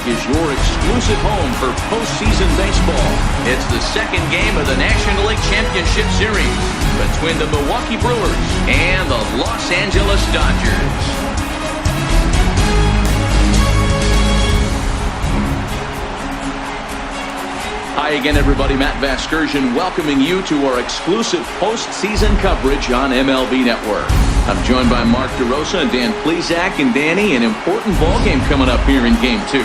is your exclusive home for postseason baseball. It's the second game of the National League Championship Series between the Milwaukee Brewers and the Los Angeles Dodgers. Hi again, everybody. Matt Vasgersian welcoming you to our exclusive postseason coverage on MLB Network. I'm joined by Mark DeRosa and Dan Plesac. And Danny, an important ball game coming up here in Game 2.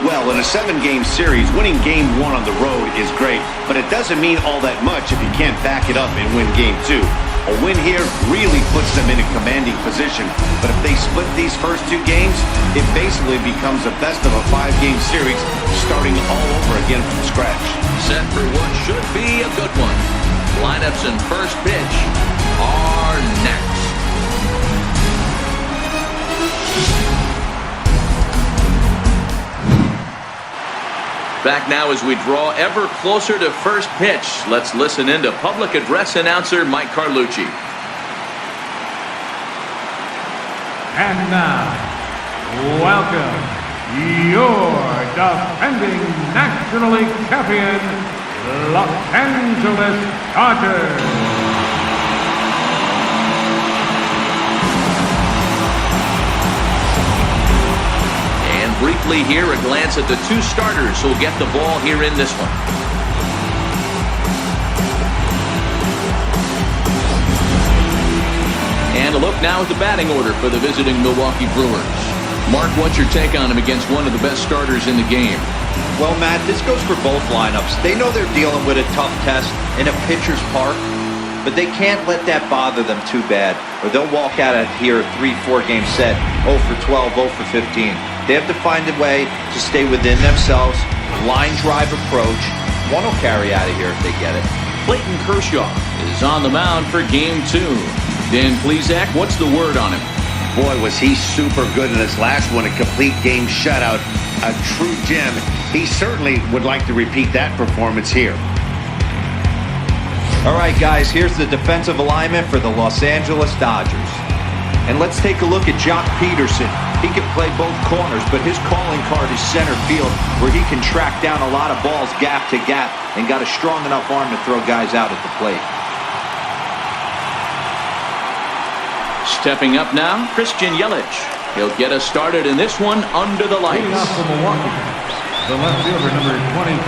Well, in a 7-game series, winning Game 1 on the road is great, but it doesn't mean all that much if you can't back it up and win Game 2. A win here really puts them in a commanding position, but if they split these first 2 games, it basically becomes a best of a 5-game series, starting all over again from scratch. Set for what should be a good one. Lineups and first pitch are next. Back now as we draw ever closer to first pitch. Let's listen in to public address announcer Mike Carlucci. And now, welcome your defending National League champion, Los Angeles Dodgers. Briefly here, a glance at the 2 starters who'll get the ball here in this one. And a look now at the batting order for the visiting Milwaukee Brewers. Mark, what's your take on him against one of the best starters in the game? Well, Matt, this goes for both lineups. They know they're dealing with a tough test in a pitcher's park, but they can't let that bother them too bad, or they'll walk out of here a 3-4 game set, 0 for 12, 0 for 15. They have to find a way to stay within themselves, line drive approach. One will carry out of here if they get it. Clayton Kershaw is on the mound for Game 2. Dan Plesac, what's the word on him? Boy, was he super good in his last one, a complete game shutout, a true gem. He certainly would like to repeat that performance here. All right, guys, here's the defensive alignment for the Los Angeles Dodgers. And let's take a look at Jock Peterson. He can play both corners, but his calling card is center field, where he can track down a lot of balls gap to gap and got a strong enough arm to throw guys out at the plate. Stepping up now, Christian Yelich. He'll get us started in this one under the lights. Leading off for Milwaukee, the left fielder, number 22,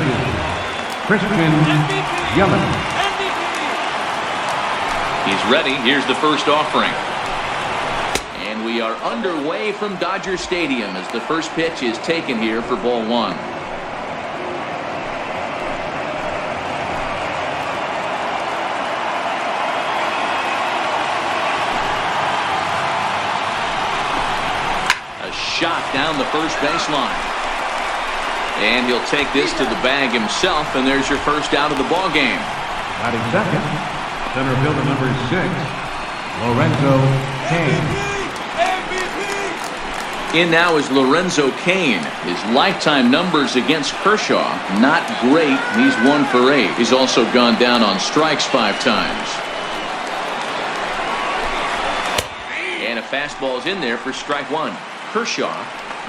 Christian Yelich. He's ready. Here's the first offering. And we are underway from Dodger Stadium as the first pitch is taken here for ball 1. A shot down the first baseline. And he'll take this to the bag himself, and there's your first out of the ball game. Batting second, center fielder, number 6, Lorenzo Cain. In now is Lorenzo Cain. His lifetime numbers against Kershaw, not great. He's 1 for 8. He's also gone down on strikes 5 times. And a fastball's in there for strike 1. Kershaw,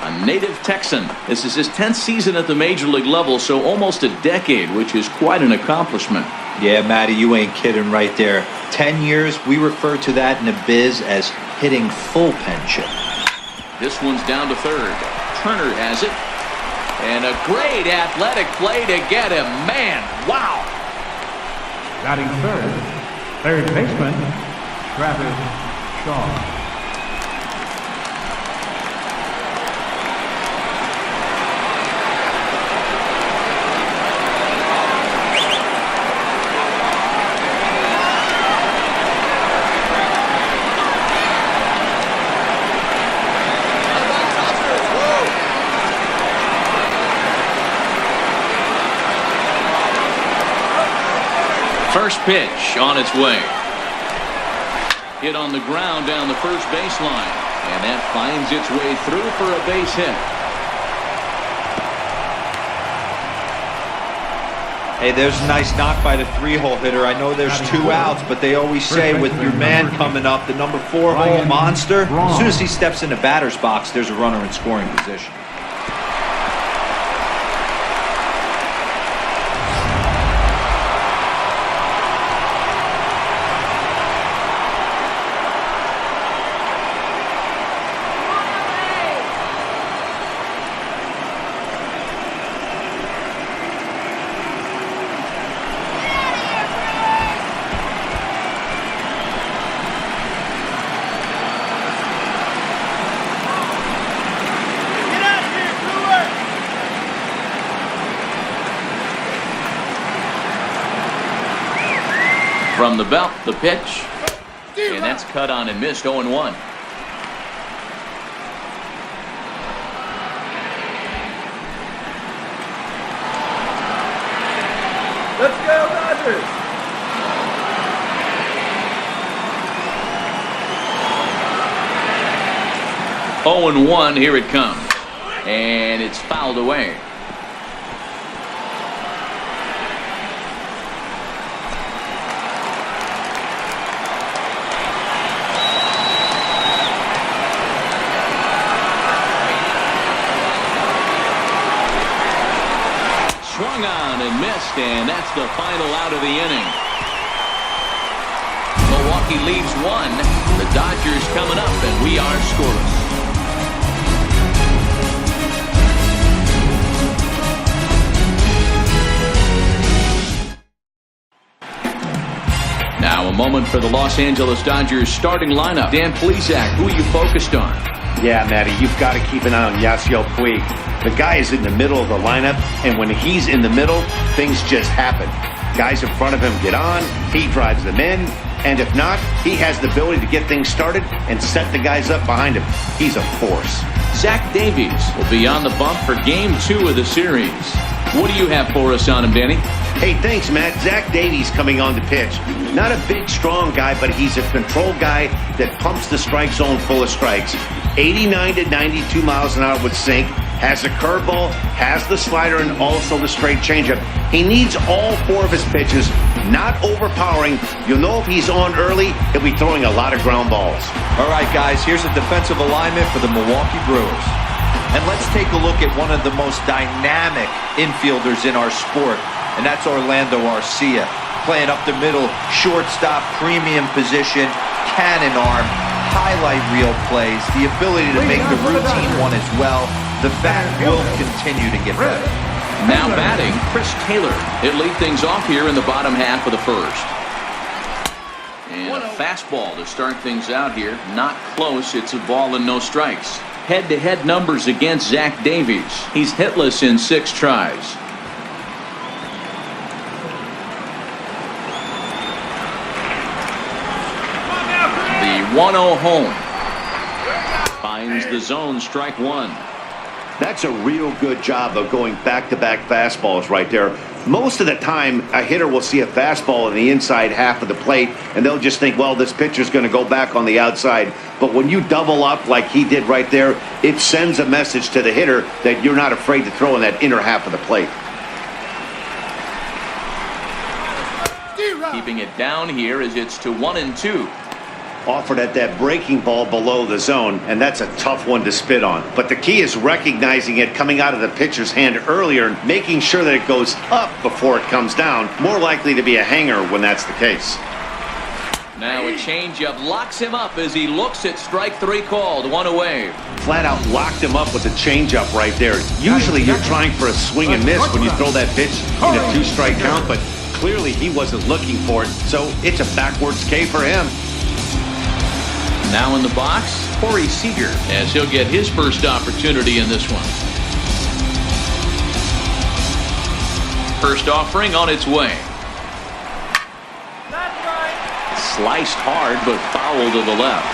a native Texan. This is his 10th season at the major league level, so almost a decade, which is quite an accomplishment. Yeah, Matty, you ain't kidding right there. 10 years, we refer to that in the biz as hitting full pension. This one's down to third. Turner has it. And a great athletic play to get him. Man, wow. Batting third baseman, Travis Shaw. First pitch on its way. Hit on the ground down the first baseline. And that finds its way through for a base hit. Hey, there's a nice knock by the 3-hole hitter. I know there's 2 outs, but they always say with your man coming up, the number 4-hole monster, as soon as he steps in the batter's box, there's a runner in scoring position. From the belt, the pitch. And that's cut on and missed, 0-1. Let's go, Dodgers! 0-1, here it comes. And it's fouled away. Swung on and missed, and that's the final out of the inning. Milwaukee leads 1. The Dodgers coming up, and we are scoreless. Now a moment for the Los Angeles Dodgers starting lineup. Dan Plesac, who are you focused on? Yeah, Matty, you've got to keep an eye on Yasiel Puig. The guy is in the middle of the lineup, and when he's in the middle, things just happen. Guys in front of him get on, he drives them in, and if not, he has the ability to get things started and set the guys up behind him. He's a force. Zach Davies will be on the bump for Game 2 of the series. What do you have for us on him, Danny? Hey, thanks, Matt. Zach Davies coming on the pitch. Not a big, strong guy, but he's a control guy that pumps the strike zone full of strikes. 89 to 92 miles an hour with sink. Has a curveball, has the slider, and also the straight changeup. He needs all 4 of his pitches, not overpowering. You'll know if he's on early, he'll be throwing a lot of ground balls. All right, guys, here's a defensive alignment for the Milwaukee Brewers. And let's take a look at one of the most dynamic infielders in our sport, and that's Orlando Arcia. Playing up the middle, shortstop, premium position, cannon arm, highlight reel plays, the ability to make the routine one as well. The bat will continue to get better. Now batting, Chris Taylor. He'll lead things off here in the bottom half of the first. And a fastball to start things out here. Not close. It's a ball and no strikes. Head-to-head numbers against Zach Davies. He's hitless in 6 tries. The 1-0 home. Finds the zone, strike 1. That's a real good job of going back-to-back fastballs right there. Most of the time, a hitter will see a fastball in the inside half of the plate, and they'll just think, well, this pitcher's going to go back on the outside. But when you double up like he did right there, it sends a message to the hitter that you're not afraid to throw in that inner half of the plate. Keeping it down here as it's to 1-2. Offered at that breaking ball below the zone, and that's a tough one to spit on. But the key is recognizing it coming out of the pitcher's hand earlier and making sure that it goes up before it comes down. More likely to be a hanger when that's the case. Now a changeup locks him up as he looks at strike 3 called. 1 away. Flat out locked him up with a changeup right there. Usually you're trying for a swing and miss when you throw that pitch in a 2-strike count, but clearly he wasn't looking for it, so it's a backwards K for him. Now in the box, Corey Seager, as he'll get his first opportunity in this one. First offering on its way. Sliced hard, but foul to the left.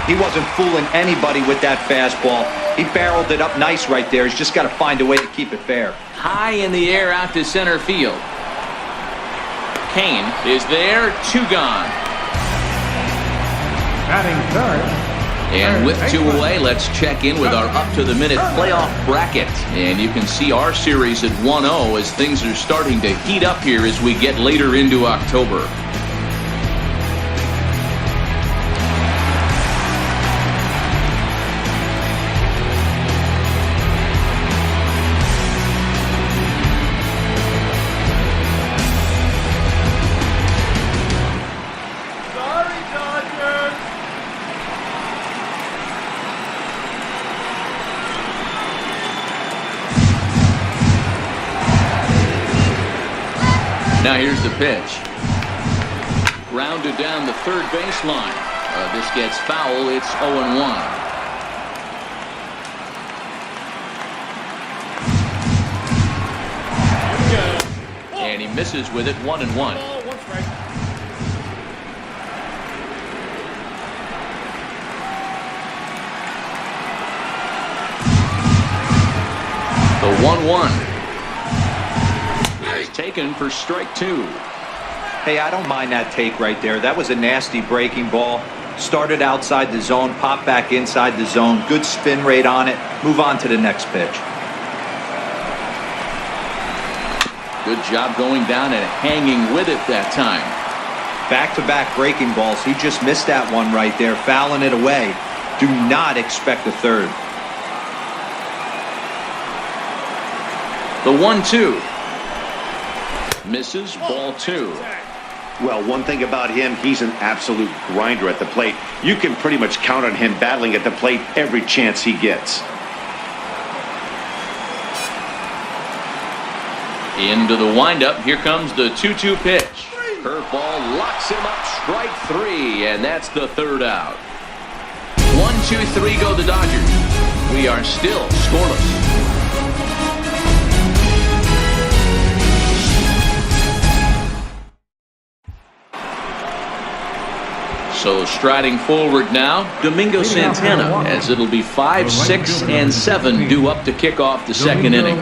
He wasn't fooling anybody with that fastball. He barreled it up nice right there. He's just got to find a way to keep it fair. High in the air out to center field. Kane is there, 2 gone. Batting third. And with 2 away, let's check in with our up-to-the-minute playoff bracket. And you can see our series at 1-0 as things are starting to heat up here as we get later into October. Now here's the pitch. Grounded down the third baseline. This gets foul. It's 0-1. And he misses with it. 1-1. The 1-1 is taken for strike 2. Hey, I don't mind that take right there. That was a nasty breaking ball. Started outside the zone, popped back inside the zone. Good spin rate on it. Move on to the next pitch. Good job going down and hanging with it that time. Back-to-back breaking balls. He just missed that one right there, fouling it away. Do not expect a third. The 1-2 misses, ball 2. Well, one thing about him, he's an absolute grinder at the plate. You can pretty much count on him battling at the plate every chance he gets. Into the windup. Here comes the 2-2 pitch. Curveball locks him up. Strike 3, and that's the third out. 1-2-3 go the Dodgers. We are still scoreless. So striding forward now, Domingo Santana, as it'll be 5, 6, and 7 due up to kick off the second inning.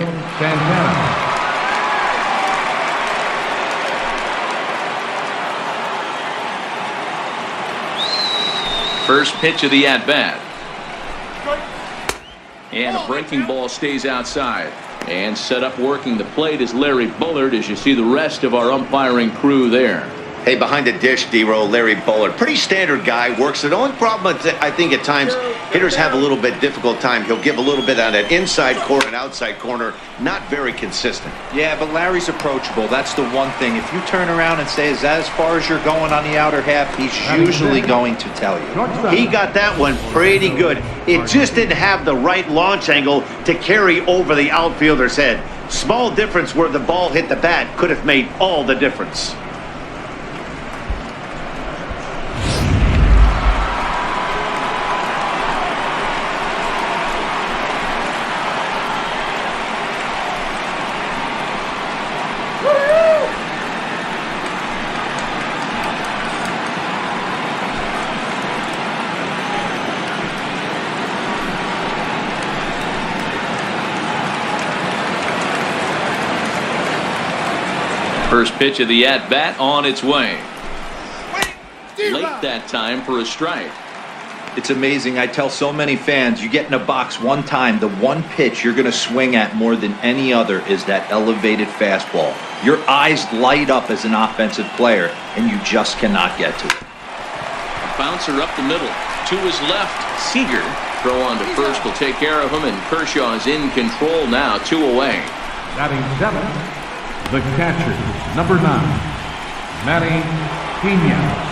First pitch of the at-bat. And a breaking ball stays outside. And set up working the plate is Larry Bullard, as you see the rest of our umpiring crew there. Hey, behind the dish, D-Row, Larry Bullard. Pretty standard guy, works it. The only problem, I think, at times, hitters have a little bit difficult time. He'll give a little bit on that inside corner and outside corner. Not very consistent. Yeah, but Larry's approachable. That's the one thing. If you turn around and say, is that as far as you're going on the outer half, he's usually going to tell you. He got that one pretty good. It just didn't have the right launch angle to carry over the outfielder's head. Small difference where the ball hit the bat could have made all the difference. First pitch of the at-bat on its way. Late that time for a strike. It's amazing. I tell so many fans, you get in a box one time, the one pitch you're going to swing at more than any other is that elevated fastball. Your eyes light up as an offensive player, and you just cannot get to it. A bouncer up the middle. To his left, Seager. Throw on to first will take care of him, and Kershaw is in control now, 2 away. Batting 7, the catcher, number 9, Manny Pena.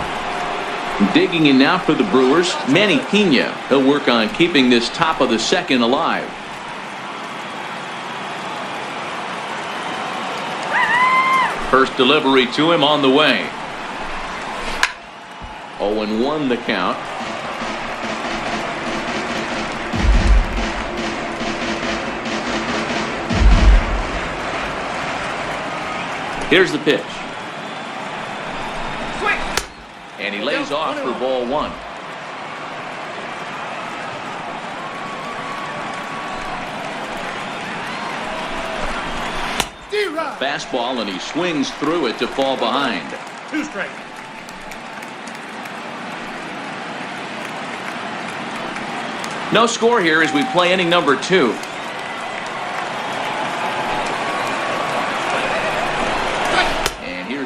Digging in now for the Brewers, Manny Pena. He'll work on keeping this top of the second alive. First delivery to him on the way. 0-1 the count. Here's the pitch. And he lays off for ball 1. Fastball, and he swings through it to fall behind. 2 strikes. No score here as we play inning number 2.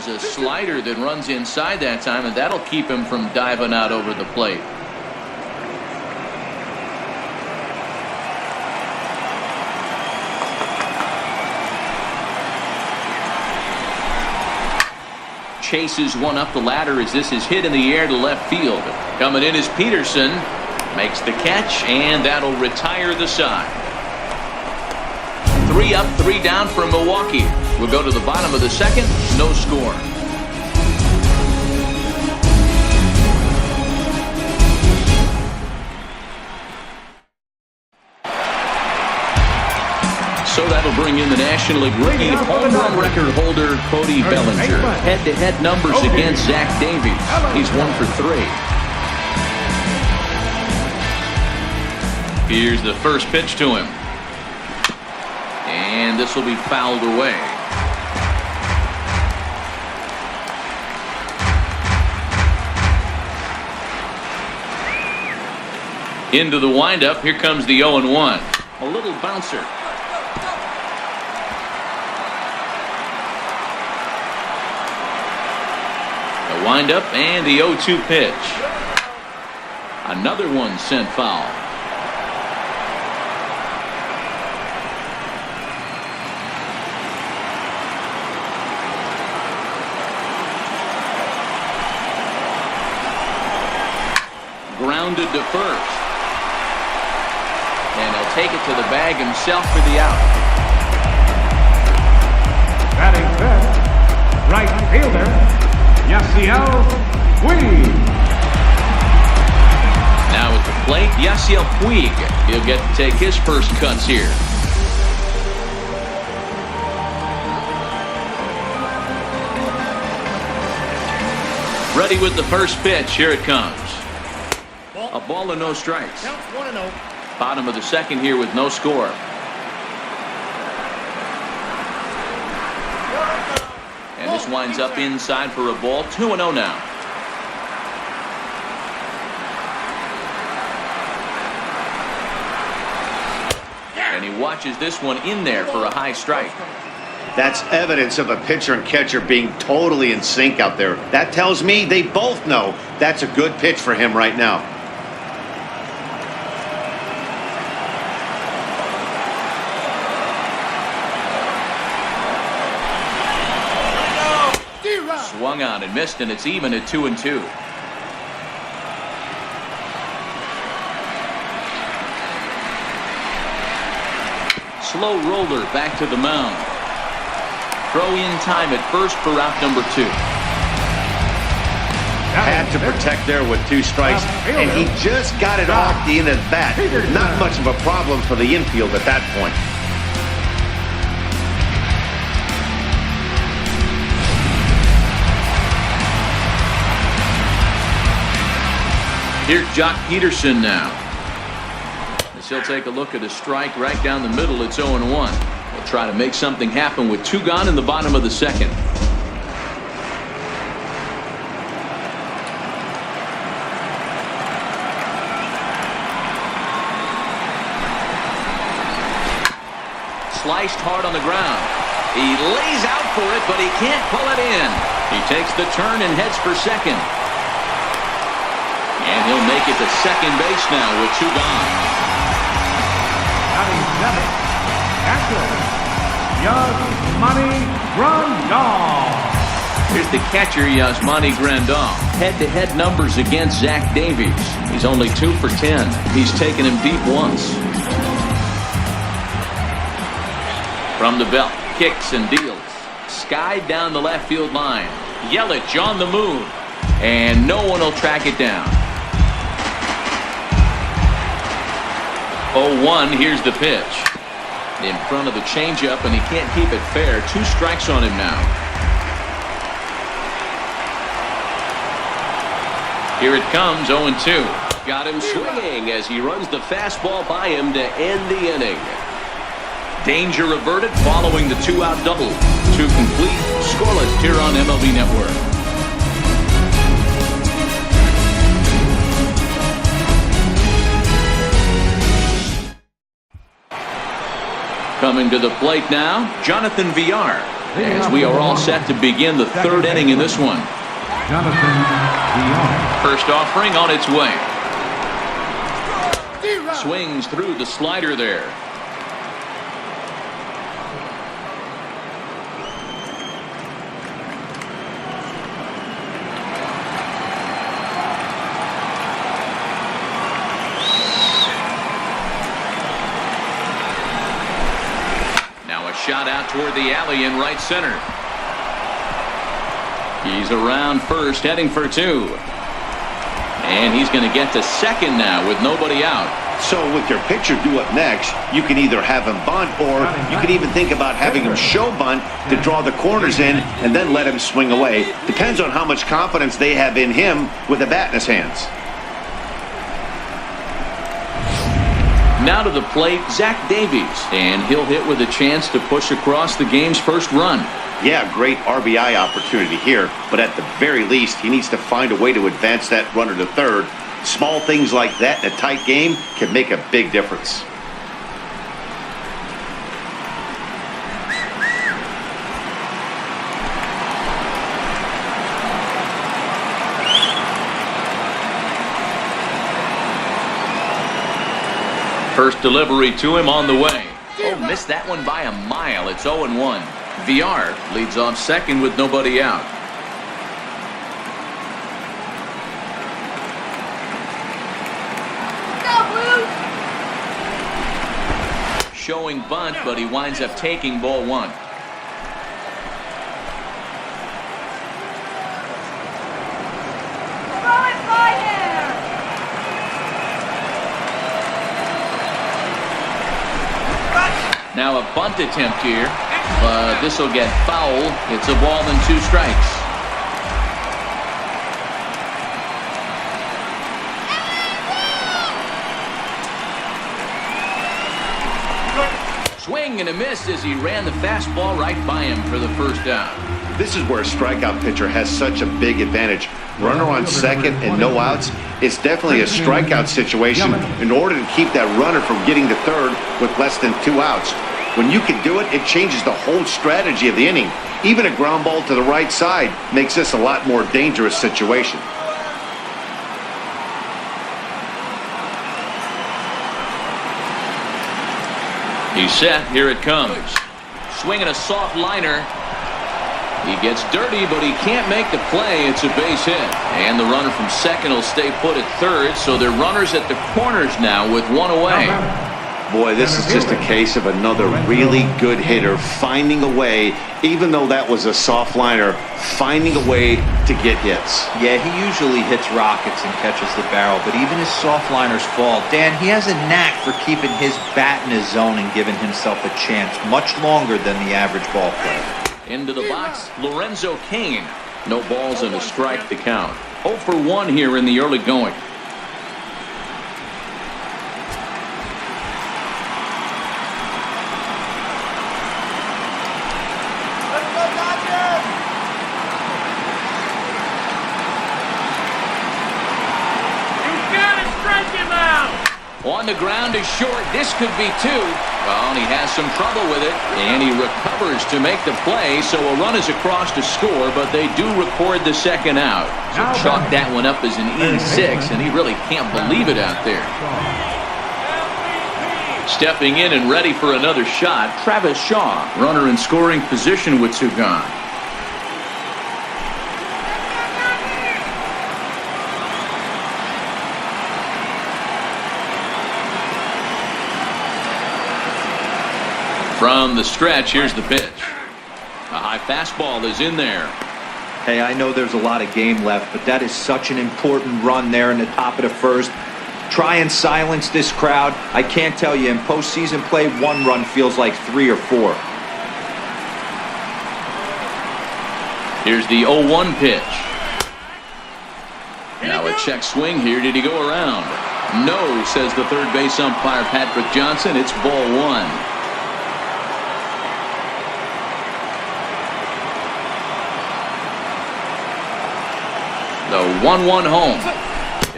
A slider that runs inside that time, and that'll keep him from diving out over the plate. Chases one up the ladder as this is hit in the air to left field. Coming in is Peterson. Makes the catch, and that'll retire the side. 3 up, 3 down for Milwaukee. We'll go to the bottom of the second. No score. So that'll bring in the National League rookie home run record holder, Cody Bellinger. Head-to-head numbers against Zach Davies. He's 1 for 3. Here's the first pitch to him. And this will be fouled away. Into the windup. Here comes the 0-1. A little bouncer. The windup and the 0-2 pitch. Another one sent foul. Grounded to first. And he'll take it to the bag himself for the out. Batting fifth, right fielder, Yasiel Puig. Now at the plate, Yasiel Puig. He'll get to take his first cuts here. Ready with the first pitch. Here it comes. A ball and no strikes. Counts 1-0. Bottom of the second here with no score. And this winds up inside for a ball. 2-0 now. And he watches this one in there for a high strike. That's evidence of a pitcher and catcher being totally in sync out there. That tells me they both know that's a good pitch for him right now. Swung on and missed, and it's even at 2-2. Slow roller back to the mound. Throw in time at first for out number 2. Had to protect there with 2 strikes, and he just got it off the end of the bat. Not much of a problem for the infield at that point. Here's Jock Peterson now. As he'll take a look at a strike right down the middle. It's 0-1. He'll try to make something happen with 2 gone in the bottom of the second. Sliced hard on the ground. He lays out for it, but he can't pull it in. He takes the turn and heads for second. And he'll make it to second base now with 2 gone. Batting seventh, catcher, Yasmani Grandal. Here's the catcher, Yasmani Grandal. Head-to-head numbers against Zach Davies. He's only 2 for 10. He's taken him deep once. From the belt, kicks and deals. Skied down the left field line. Yelich on the move. And no one will track it down. 0-1, here's the pitch. In front of the changeup, and he can't keep it fair. 2 strikes on him now. Here it comes, 0-2. Got him swinging as he runs the fastball by him to end the inning. Danger averted following the 2-out double. 2 complete, scoreless here on MLB Network. Coming to the plate now, Jonathan Villar, as we are all set to begin the 3rd inning in this one. Jonathan Villar. First offering on its way. Swings through the slider there. Shot out toward the alley in right center. He's around first, heading for 2. And he's going to get to second now with nobody out. So with your pitcher due up next, you can either have him bunt, or you can even think about having him show bunt to draw the corners in and then let him swing away. Depends on how much confidence they have in him with the bat in his hands. Now to the plate, Zach Davies, and he'll hit with a chance to push across the game's first run. Yeah, great RBI opportunity here, but at the very least, he needs to find a way to advance that runner to third. Small things like that in a tight game can make a big difference. First delivery to him on the way. Oh, missed that one by a mile. It's 0-1. VR leads off second with nobody out. Showing bunt, but he winds up taking ball one. Now a bunt attempt here, but this will get foul. It's a ball and 2 strikes. Swing and a miss as he ran the fastball right by him for the first down. This is where a strikeout pitcher has such a big advantage. Runner on second and no outs. It's definitely a strikeout situation in order to keep that runner from getting to third with less than 2 outs. When you can do it, it changes the whole strategy of the inning. Even a ground ball to the right side makes this a lot more dangerous situation. He's set. Here it comes. Swinging a soft liner. He gets dirty, but he can't make the play. It's a base hit. And the runner from second will stay put at third, so they're runners at the corners now with 1 away. Boy, this is just a case of another really good hitter finding a way, even though that was a soft liner, finding a way to get hits. Yeah, he usually hits rockets and catches the barrel, but even his soft liners fall. Dan, he has a knack for keeping his bat in his zone and giving himself a chance much longer than the average ball player. Into the box, Lorenzo Cain. No balls and a strike to count. 0 for 1 here in the early going. On the ground is short. This could be 2. Well, and he has some trouble with it. And he recovers to make the play. So a run is across to score, but they do record the second out. So chalk that one up as an E6, and he really can't believe it out there. Stepping in and ready for another shot, Travis Shaw. Runner in scoring position with 2 gone. From the stretch, here's the pitch. A high fastball is in there. Hey, I know there's a lot of game left, but that is such an important run there in the top of the first. Try and silence this crowd. I can't tell you, in postseason play, 1 run feels like 3 or 4. Here's the 0-1 pitch. Now a check swing here. Did he go around? No, says the third base umpire, Patrick Johnson. It's ball 1. The 1-1 home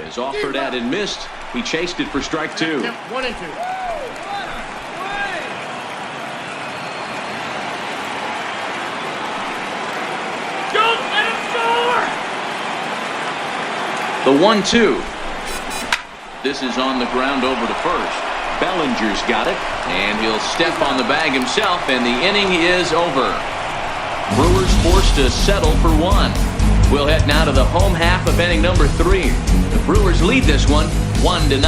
is offered at and missed. He chased it for strike 2. 1 and 2. Don't let him score! The 1-2. This is on the ground over to first. Bellinger's got it, and he'll step on the bag himself, and the inning is over. Brewers forced to settle for 1. We'll head now to the home half of inning number 3. The Brewers lead this one 1-0.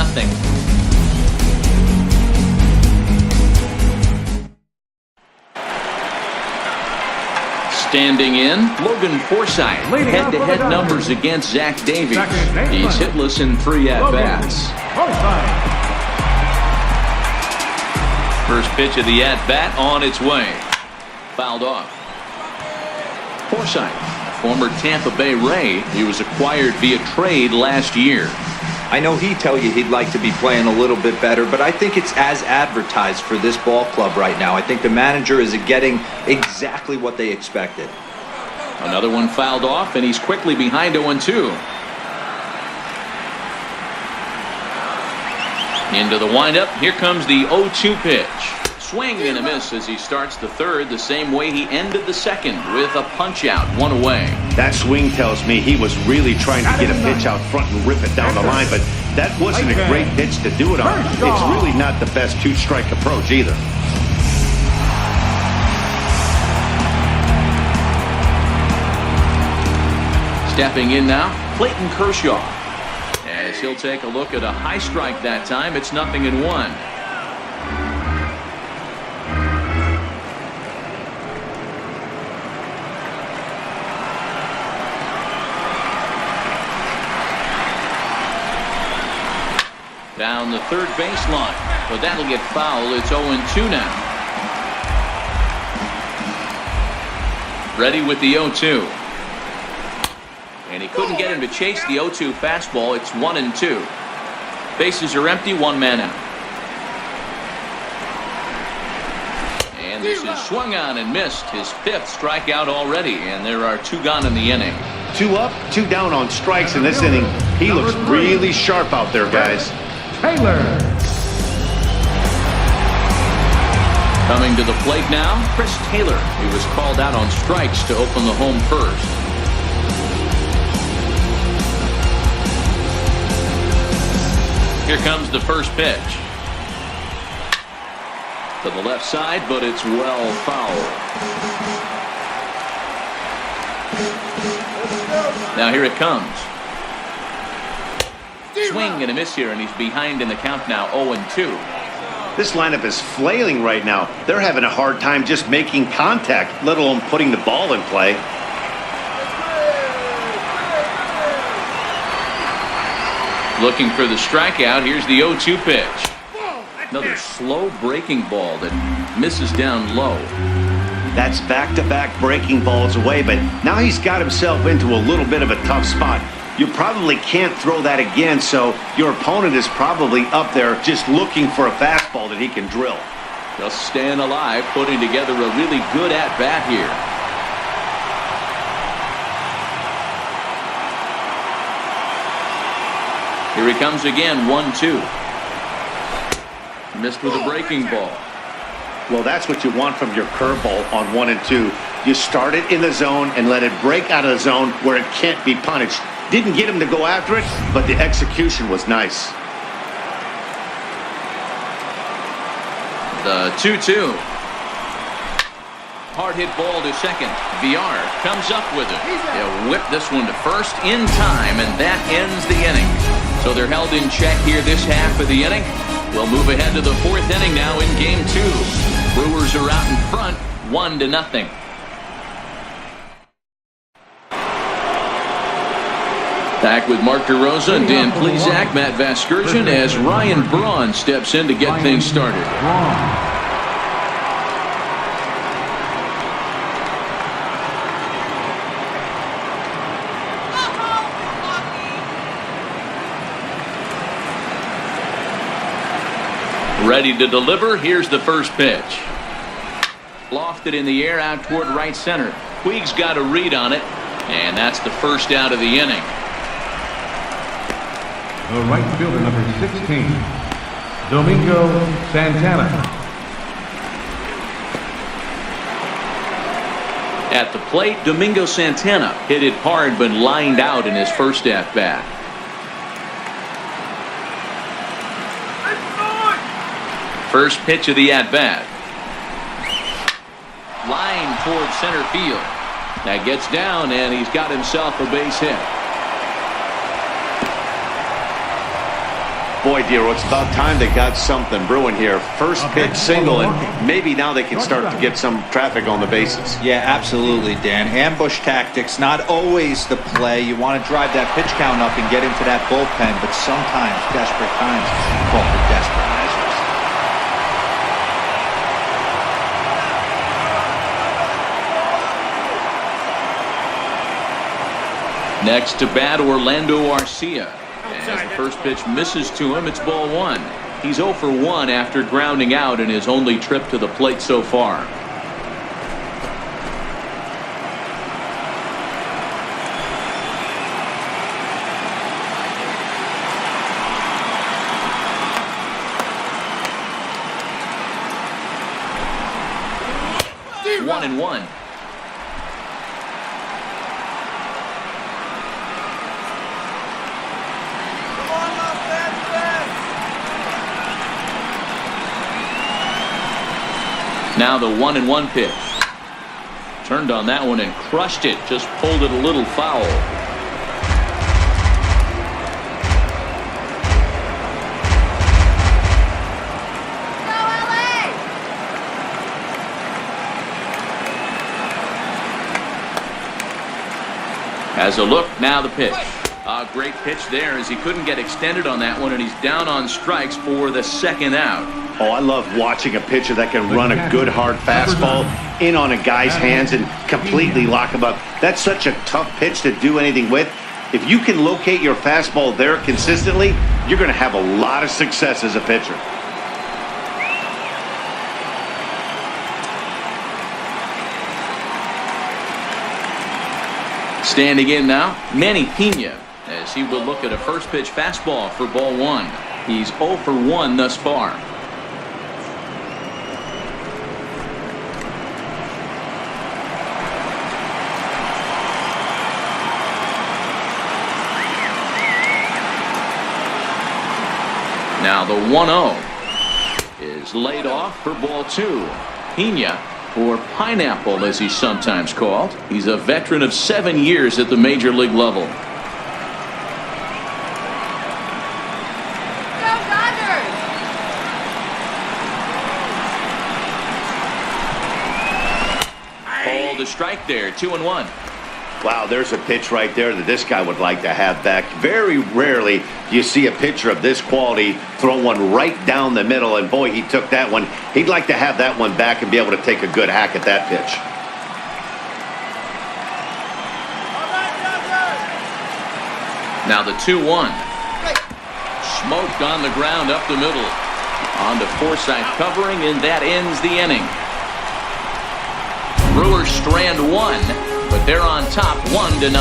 Standing in, Logan Forsythe. Head-to-head numbers against Zach Davies. He's hitless in 3 at-bats. First pitch of the at-bat on its way. Fouled off. Forsythe, former Tampa Bay Ray. He was acquired via trade last year. I know he'd tell you he'd like to be playing a little bit better, but I think it's as advertised for this ball club right now. I think the manager is getting exactly what they expected. Another one fouled off, and he's quickly behind 0-2. Into the windup. Here comes the 0-2 pitch. Swing and a miss as he starts the third the same way he ended the second, with a punch out, one away. That swing tells me he was really trying to get a pitch out front and rip it down the line, but that wasn't a great pitch to do it on. It's really not the best two-strike approach either. Stepping in now, Clayton Kershaw. As he'll take a look at a high strike that time, it's 0-1. Down the third baseline, but that'll get foul. It's 0-2 now. Ready with the 0-2. And he couldn't get him to chase the 0-2 fastball. It's 1-2. Bases are empty, one man out. And this is swung on and missed. His fifth strikeout already, and there are two gone in the inning. 2 up, 2 down on strikes in this inning. He looks really sharp out there, guys. Taylor. Coming to the plate now, Chris Taylor. He was called out on strikes to open the home first. Here comes the first pitch. To the left side, but it's well fouled. Now here it comes. Swing and a miss here, and he's behind in the count now, 0-2. This lineup is flailing right now. They're having a hard time just making contact, let alone putting the ball in play. Looking for the strikeout. Here's the 0-2 pitch. Another slow breaking ball that misses down low. That's back-to-back breaking balls away, but now he's got himself into a little bit of a tough spot. You probably can't throw that again, so your opponent is probably up there just looking for a fastball that he can drill. Just staying alive, putting together a really good at-bat here. Here he comes again, 1-2. Missed with a breaking ball. Well, that's what you want from your curveball on 1 and 2. You start it in the zone and let it break out of the zone where it can't be punished. Didn't get him to go after it, but the execution was nice. The 2-2. Hard hit ball to second. VR comes up with it. He'll whip this one to first in time, and that ends the inning. So they're held in check here this half of the inning. We'll move ahead to the fourth inning now in game 2. Brewers are out in front, 1-0. Back with Mark DeRosa and Dan Plesac, Matt Vasgersian, as Ryan Braun steps in to get things started. Ready to deliver. Here's the first pitch. Lofted in the air out toward right center. Puig's got a read on it, and that's the first out of the inning. The right fielder, number 16, Domingo Santana. At the plate, Domingo Santana hit it hard but lined out in his first at-bat. First pitch of the at-bat. Line toward center field. That gets down, and he's got himself a base hit. Boy, Dero, it's about time they got something brewing here. First pitch single, and maybe now they can start to get some traffic on the bases. Yeah, absolutely, Dan. Ambush tactics, not always the play. You want to drive that pitch count up and get into that bullpen, but sometimes desperate times call for desperate measures. Next to bat, Orlando Arcia. As the first pitch misses to him, it's ball one. He's 0 for 1 after grounding out in his only trip to the plate so far. One and one. Now the 1-1 pitch. Turned on that one and crushed it. Just pulled it a little foul. Has a look, now the pitch. A great pitch there as he couldn't get extended on that one, and he's down on strikes for the second out. Oh, I love watching a pitcher that can run a good hard fastball in on a guy's hands and completely lock him up. That's such a tough pitch to do anything with. If you can locate your fastball there consistently, you're going to have a lot of success as a pitcher. Standing in now, Manny Pena, as he will look at a first pitch fastball for ball one. He's 0 for 1 thus far. Now the 1-0 is laid off for ball two. Pena, or Pineapple as he's sometimes called. He's a veteran of 7 years at the major league level. Go Dodgers! Called to strike there, 2-1. Wow, there's a pitch right there that this guy would like to have back. Very rarely do you see a pitcher of this quality throw one right down the middle, and boy, he took that one. He'd like to have that one back and be able to take a good hack at that pitch. Now the 2-1. Smoked on the ground up the middle. On to Forsythe covering, and that ends the inning. Brewers strand one, but they're on top 1-0.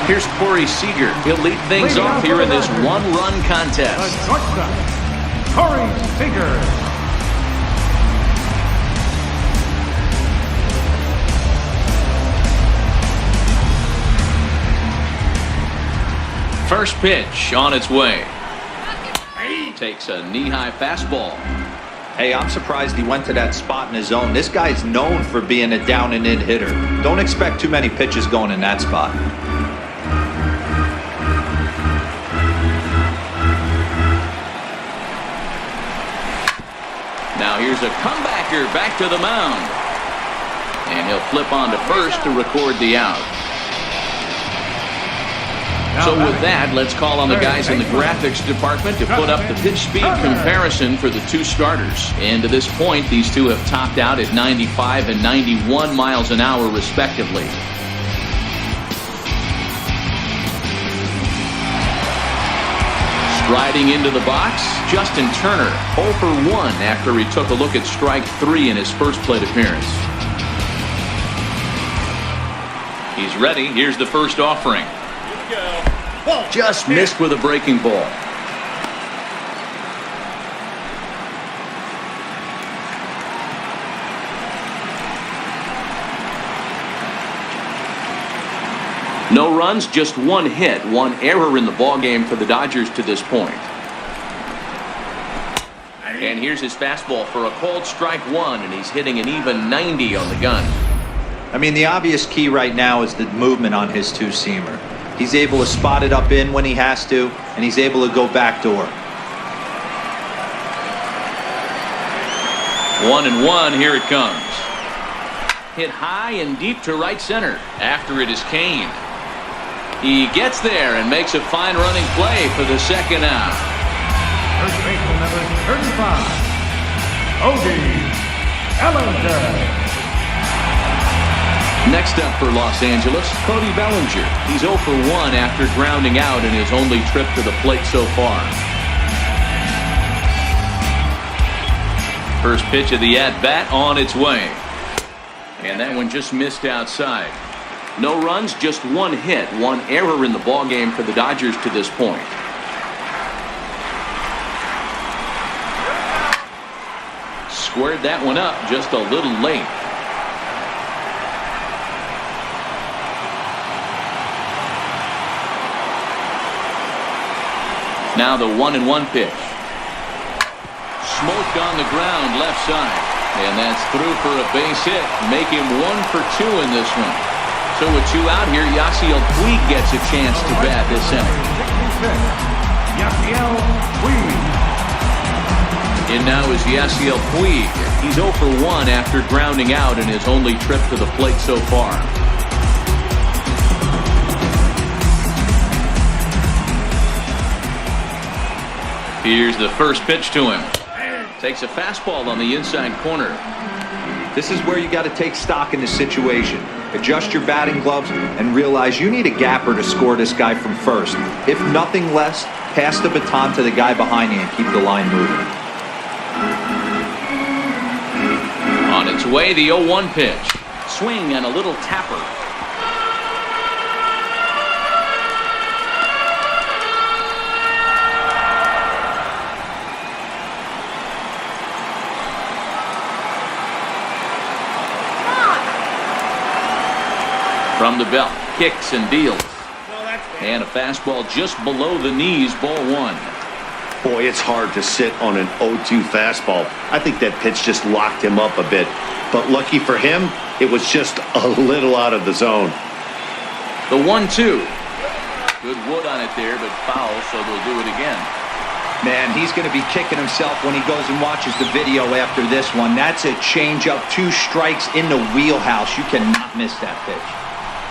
Here's Corey Seager. He'll lead things off here in this one-run contest. Corey Seager. First pitch on its way. Takes a knee-high fastball. Hey, I'm surprised he went to that spot in his zone. This guy's known for being a down-and-in hitter. Don't expect too many pitches going in that spot. Now here's a comebacker back to the mound. And he'll flip on to first to record the out. So with that, let's call on the guys in the graphics department to put up the pitch speed comparison for the two starters. And to this point, these two have topped out at 95 and 91 miles an hour respectively. Striding into the box, Justin Turner, 0 for 1 after he took a look at strike 3 in his first plate appearance. He's ready. Here's the first offering. Just missed with a breaking ball. No runs, just one hit, one error in the ballgame for the Dodgers to this point. And here's his fastball for a called strike one, and he's hitting an even 90 on the gun. I mean, the obvious key right now is the movement on his two-seamer. He's able to spot it up in when he has to, and he's able to go backdoor. 1-1, here it comes. Hit high and deep to right center. After it is Kane. He gets there and makes a fine running play for the second out. First baseman number 35. Next up for Los Angeles, Cody Bellinger. He's 0 for 1 after grounding out in his only trip to the plate so far. First pitch of the at-bat on its way. And that one just missed outside. No runs, just one hit, one error in the ballgame for the Dodgers to this point. Squared that one up just a little late. Now the 1-1 pitch. Smoked on the ground left side. And that's through for a base hit. Make him 1 for 2 in this one. So with 2 out here, Yasiel Puig gets a chance to bat this inning. Yasiel Puig. In now is Yasiel Puig. He's 0 for 1 after grounding out in his only trip to the plate so far. Here's the first pitch to him. Takes a fastball on the inside corner. This is where you got to take stock in the situation. Adjust your batting gloves and realize you need a gapper to score this guy from first. If nothing less, pass the baton to the guy behind you and keep the line moving. On its way, the 0-1 pitch. Swing and a little tapper. From the belt, kicks and deals. And a fastball just below the knees, ball 1. Boy, it's hard to sit on an 0-2 fastball. I think that pitch just locked him up a bit. But lucky for him, it was just a little out of the zone. The 1-2. Good wood on it there, but foul, so they'll do it again. Man, he's going to be kicking himself when he goes and watches the video after this one. That's a changeup, 2 strikes in the wheelhouse. You cannot miss that pitch.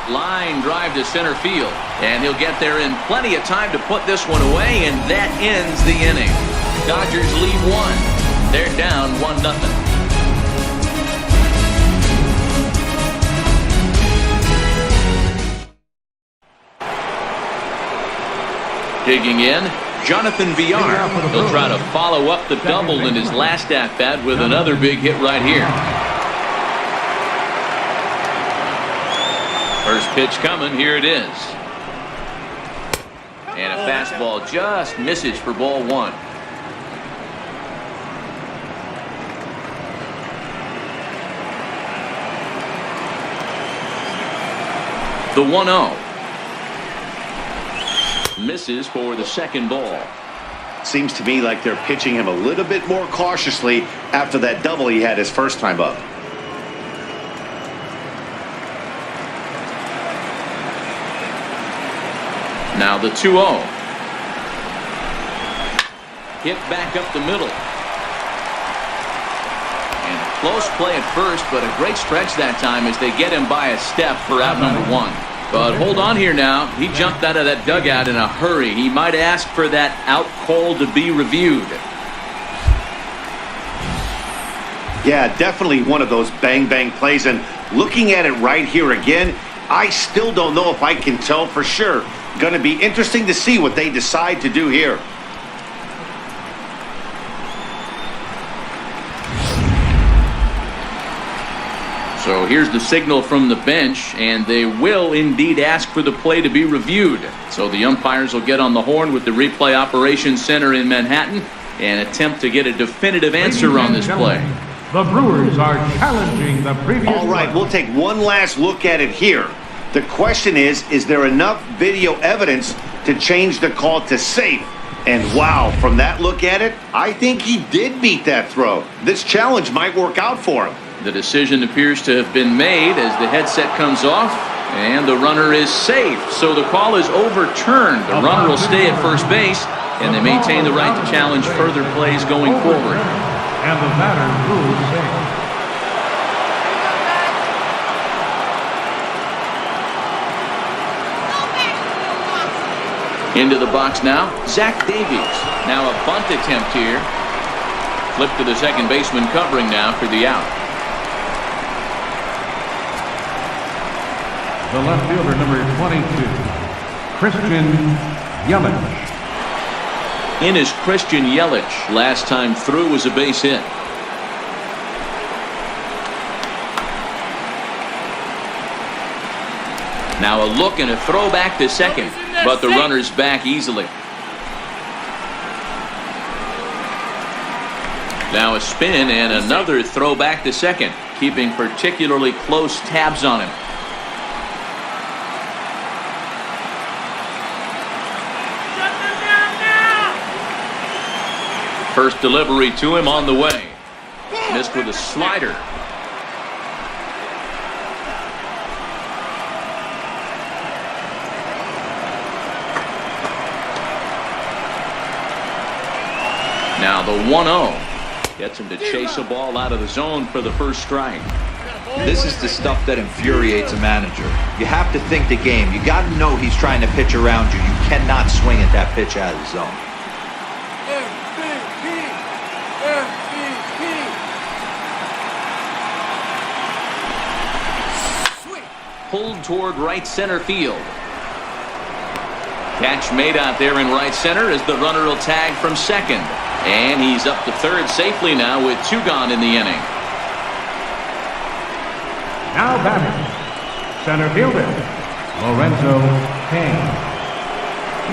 Line drive to center field, and he'll get there in plenty of time to put this one away, and that ends the inning. Dodgers lead 1. They're down 1-0. Digging in, Jonathan Villar. He'll try to follow up the double in his last at-bat with another big hit right here. First pitch coming, here it is. And a fastball just misses for ball 1. The 1-0. Misses for the second ball. Seems to me like they're pitching him a little bit more cautiously after that double he had his first time up. Now the 2-0. Hit back up the middle. And close play at first, but a great stretch that time as they get him by a step for out number 1. But hold on here now. He jumped out of that dugout in a hurry. He might ask for that out call to be reviewed. Yeah, definitely one of those bang-bang plays. And looking at it right here again, I still don't know if I can tell for sure. Going to be interesting to see what they decide to do here. So here's the signal from the bench, and they will indeed ask for the play to be reviewed. So the umpires will get on the horn with the replay operations center in Manhattan and attempt to get a definitive answer on this play. The Brewers are challenging the previous. All right, we'll take one last look at it here. The question is there enough video evidence to change the call to safe? And wow, from that look at it, I think he did beat that throw. This challenge might work out for him. The decision appears to have been made as the headset comes off, and the runner is safe. So the call is overturned. The runner will stay at first base, and they maintain the right to challenge further plays going forward. And the batter rules safe. Into the box now, Zach Davies. Now a bunt attempt here. Flip to the second baseman covering now for the out. The left fielder, number 22, Christian Yelich. In is Christian Yelich. Last time through was a base hit. Now a look and a throw back to second, but the runner's back easily. Now a spin and another throw back to second, keeping particularly close tabs on him. First delivery to him on the way. Missed with a slider. Now the 1-0 gets him to chase a ball out of the zone for the first strike. This is the stuff that infuriates a manager. You have to think the game. You got to know he's trying to pitch around you. You cannot swing at that pitch out of the zone. Pulled toward right center field. Catch made out there in right center as the runner will tag from second. And he's up to third safely now with 2 gone in the inning. Now batting, center fielder, Lorenzo Cain.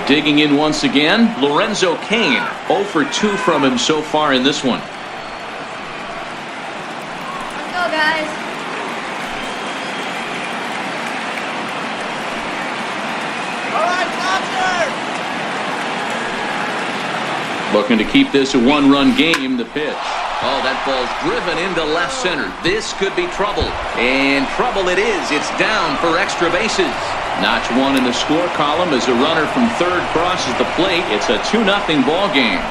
Digging in once again, Lorenzo Cain. 0 for 2 from him so far in this one. Let's go, guys. Looking to keep this a 1-run game. The pitch. Oh, that ball's driven into left center. This could be trouble. And trouble it is. It's down for extra bases. Notch 1 in the score column as a runner from third crosses the plate. It's a 2-0 ball game.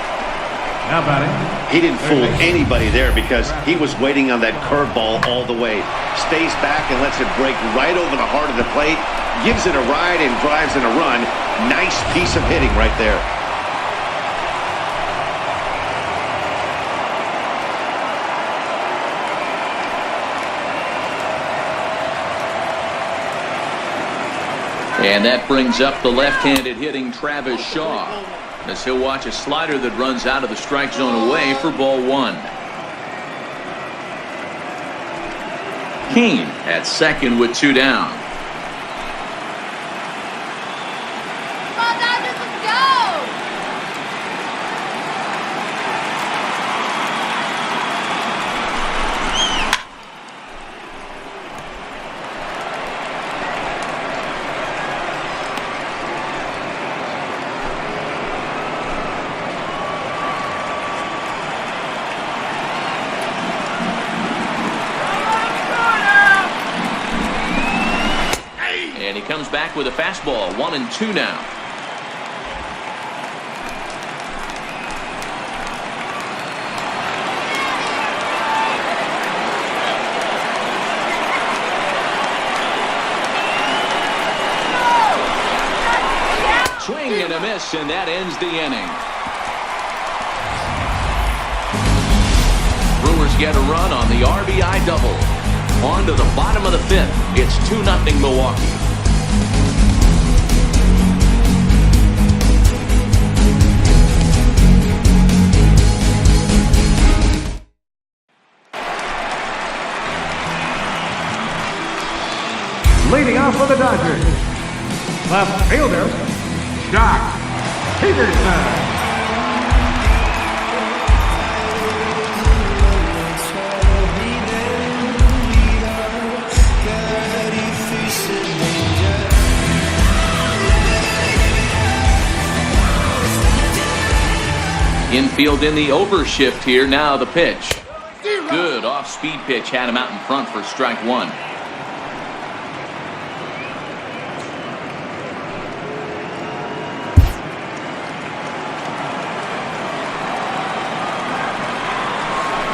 Now batting. He didn't fool anybody there because he was waiting on that curveball all the way. Stays back and lets it break right over the heart of the plate. Gives it a ride and drives in a run. Nice piece of hitting right there. And that brings up the left-handed hitting Travis Shaw as he'll watch a slider that runs out of the strike zone away for ball 1. Cain at second with 2 down. Come on, Dodgers, let's go! And he comes back with a fastball. 1-2 now. Swing and a miss, and that ends the inning. Brewers get a run on the RBI double. On to the bottom of the 5th. It's 2-0 Milwaukee. Leading off for the Dodgers, left fielder, Jock Peterson. Infield in the overshift here. Now the pitch. Good off-speed pitch. Had him out in front for strike 1.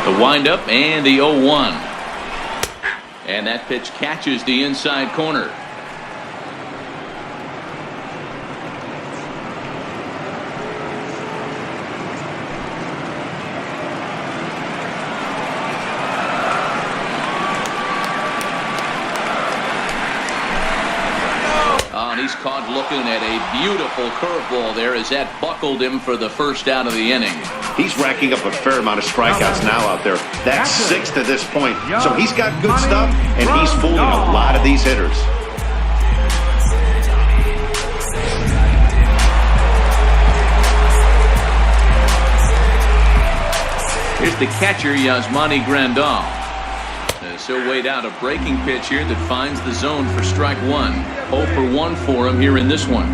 The windup and the 0-1. And that pitch catches the inside corner. caught looking at a beautiful curveball there as that buckled him for the first out of the inning. He's racking up a fair amount of strikeouts now out there. That's 6 to this point. So he's got good stuff, and he's fooling a lot of these hitters. Here's the catcher, Yasmani Grandal. He'll wait out a breaking pitch here that finds the zone for strike one. 0 for 1 for him here in this one.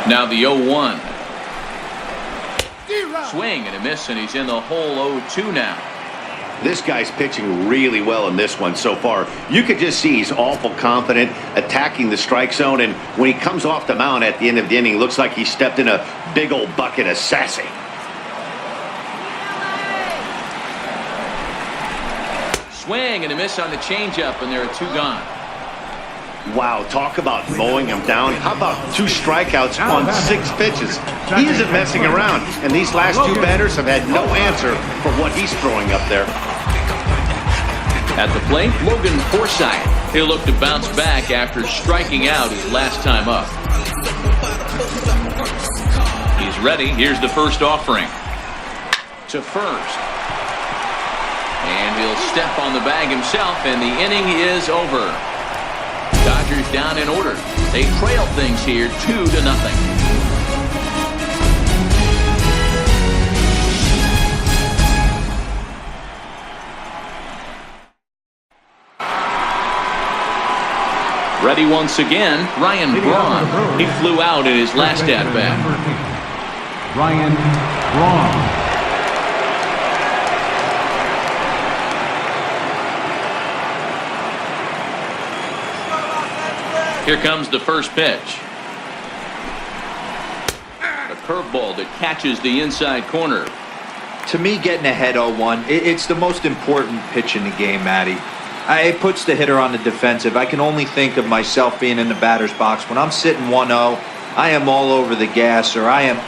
Now the 0-1. Swing and a miss, and he's in the hole 0-2 now. This guy's pitching really well in this one so far. You could just see he's awful confident, attacking the strike zone, and when he comes off the mound at the end of the inning, looks like he stepped in a big old bucket of sassy. Swing and a miss on the changeup, and there are 2 gone. Wow, talk about mowing him down. How about 2 strikeouts on 6 pitches? He isn't messing around, and these last 2 batters have had no answer for what he's throwing up there. At the plate, Logan Forsythe. He'll look to bounce back after striking out his last time up. He's ready. Here's the first offering. To first. And he'll step on the bag himself, and the inning is over. Dodgers down in order. They trail things here 2-0. Ready once again, Ryan Braun. He flew out in his last at-bat. Ryan Braun. Here comes the first pitch. A curveball that catches the inside corner. To me, getting ahead 0-1, it's the most important pitch in the game, Matty. It puts the hitter on the defensive. I can only think of myself being in the batter's box. When I'm sitting 1-0, I am all over the gas, or I am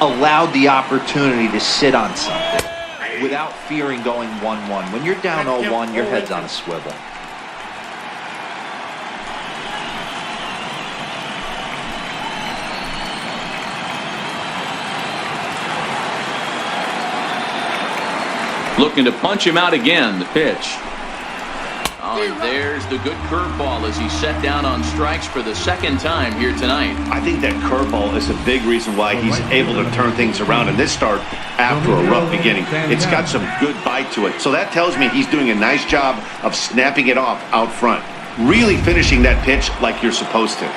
allowed the opportunity to sit on something without fearing going 1-1. When you're down 0-1, your head's on a swivel. Looking to punch him out again, the pitch. Oh, and there's the good curveball as he's set down on strikes for the second time here tonight. I think that curveball is a big reason why he's able to turn things around in this start after a rough beginning. It's got some good bite to it. So that tells me he's doing a nice job of snapping it off out front. Really finishing that pitch like you're supposed to.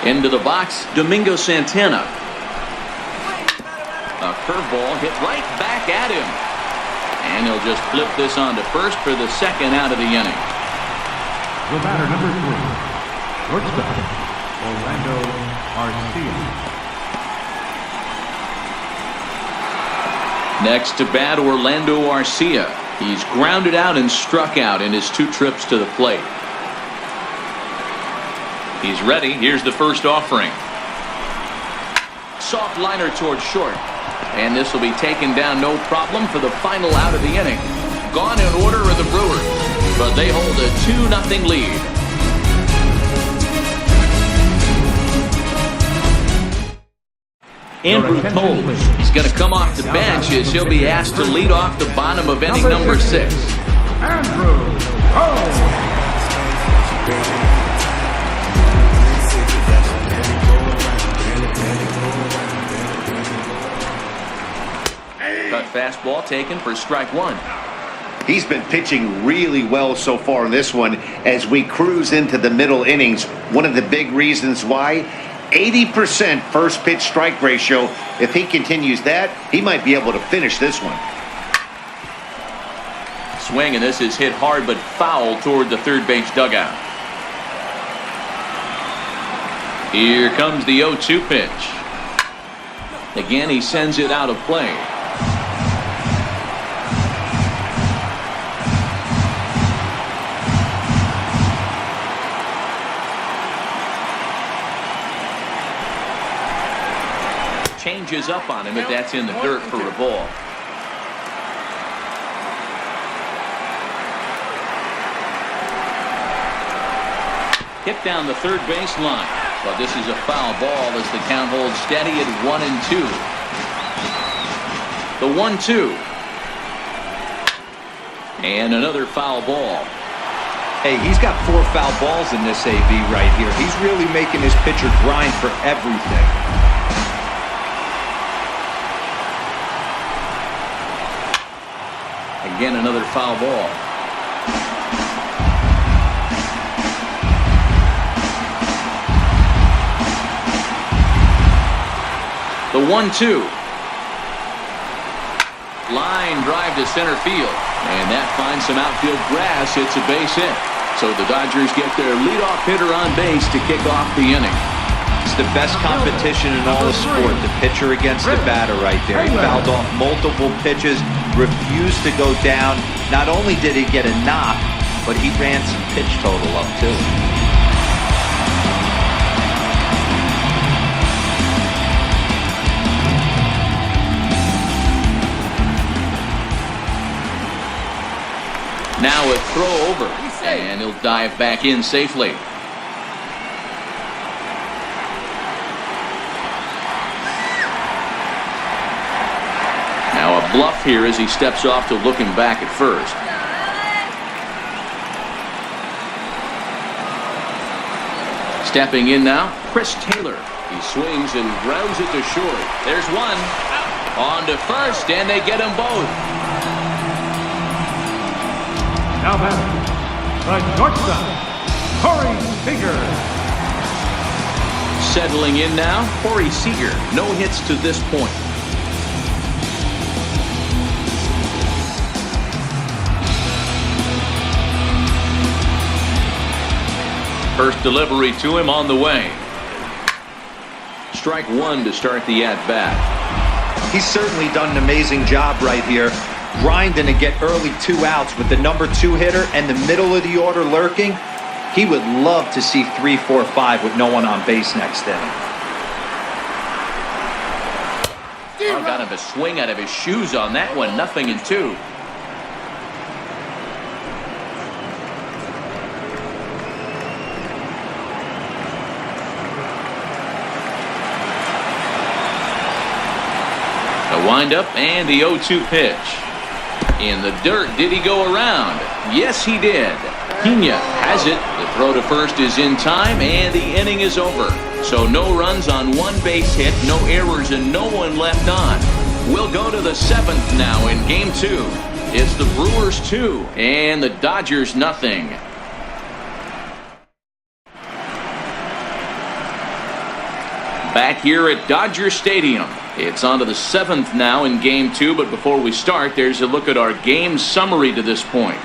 Into the box, Domingo Santana. A curveball hit right back at him. And he'll just flip this on to first for the second out of the inning. The batter, number 3, shortstop, Orlando Arcia. Next to bat, Orlando Arcia. He's grounded out and struck out in his 2 trips to the plate. He's ready. Here's the first offering. Soft liner towards short. And this will be taken down no problem for the final out of the inning. Gone in order are the Brewers, but they hold a 2-0 lead. Andrew Toles is going to come off the bench as he'll be asked to lead off the bottom of inning number 6. Andrew Toles. Cut fastball taken for strike 1. He's been pitching really well so far in this one as we cruise into the middle innings. One of the big reasons why, 80% first pitch strike ratio. If he continues that, he might be able to finish this one. Swing, and this is hit hard but foul toward the third base dugout. Here comes the 0-2 pitch. Again, he sends it out of play. changes up on him if that's in the dirt for a ball. Hit down the third baseline. But this is a foul ball as the count holds steady at 1-2. The 1-2. And another foul ball. Hey, he's got 4 foul balls in this AB right here. He's really making his pitcher grind for everything. Again, another foul ball. The 1-2. Line drive to center field. And that finds some outfield grass. It's a base hit. So the Dodgers get their leadoff hitter on base to kick off the inning. It's the best competition in all of sport. The pitcher against the batter right there. He fouled off multiple pitches, refused to go down. Not only did he get a knock, but he ran some pitch total up too. Now a throw over, and he'll dive back in safely. Now a bluff here as he steps off to looking back at first. Stepping in now, Chris Taylor. He swings and grounds it to short. There's one. On to first, and they get them both. Now batting, the shortstop, Corey Seager. Settling in now, Corey Seager. No hits to this point. First delivery to him on the way. Strike one to start the at-bat. He's certainly done an amazing job right here, grinding to get early 2 outs with the number 2 hitter and the middle of the order lurking. He would love to see 3, 4, 5 with no one on base next inning. Oh, got him a swing out of his shoes on that one. 0-2. The windup and the 0-2 pitch. In the dirt, did he go around? Yes, he did. Pena has it. The throw to first is in time, and the inning is over. So no runs on 1 base hit, no errors, and no one left on. We'll go to the 7th now in Game 2. It's the Brewers 2 and the Dodgers 0. Back here at Dodger Stadium. It's on to the 7th now in Game 2, but before we start, there's a look at our game summary to this point.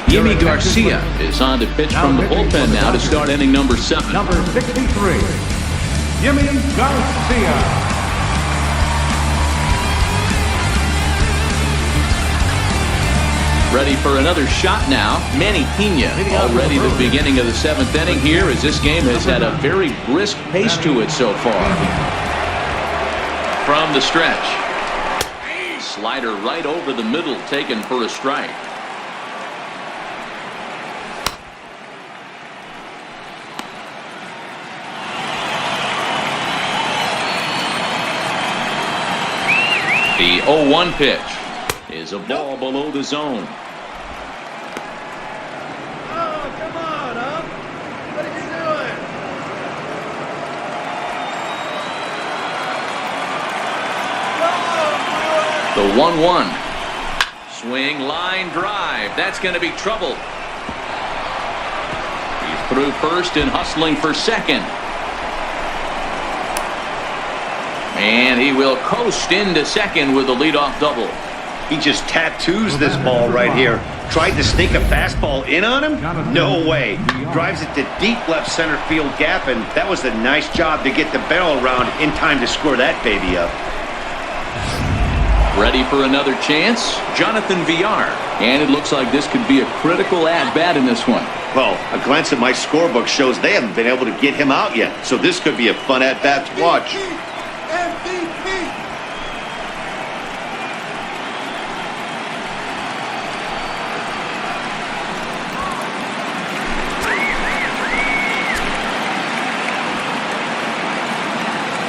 Yimi Garcia is on to pitch from the bullpen now to start inning number 7. Number 63, Yimi Garcia. Ready for another shot now, Manny Pena. Already the beginning of the 7th inning here, as this game has had a very brisk pace to it so far. From the stretch. Slider right over the middle, taken for a strike. The 0-1 pitch is a ball below the zone. The 1-1. Swing, line drive. That's going to be trouble. He's through first and hustling for second. And he will coast into second with a leadoff double. He just tattoos this ball right here. Tried to sneak a fastball in on him? No way. Drives it to deep left center field gap, and that was a nice job to get the barrel around in time to score that baby up. Ready for another chance? Jonathan VR. And it looks like this could be a critical at-bat in this one. Well, a glance at my scorebook shows they haven't been able to get him out yet. So this could be a fun at-bat to watch.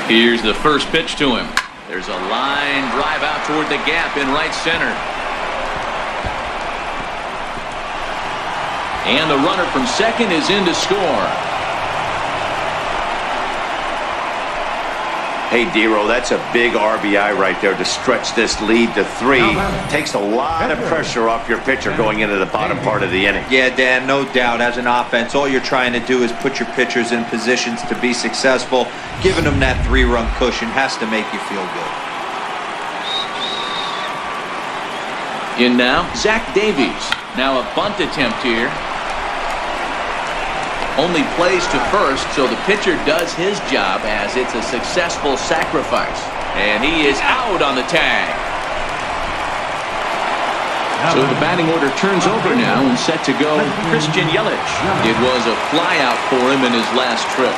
Here's the first pitch to him. There's a line drive out toward the gap in right center. And the runner from second is in to score. Hey, Dero, that's a big RBI right there to stretch this lead to 3. Takes a lot of pressure off your pitcher going into the bottom part of the inning. Yeah, Dan, no doubt. As an offense, all you're trying to do is put your pitchers in positions to be successful. Giving them that 3-run cushion has to make you feel good. In now, Zach Davies. Now a bunt attempt here. Only plays to first, so the pitcher does his job as it's a successful sacrifice. And he is out on the tag. So the batting order turns over now and set to go Christian Yelich. It was a flyout for him in his last trip.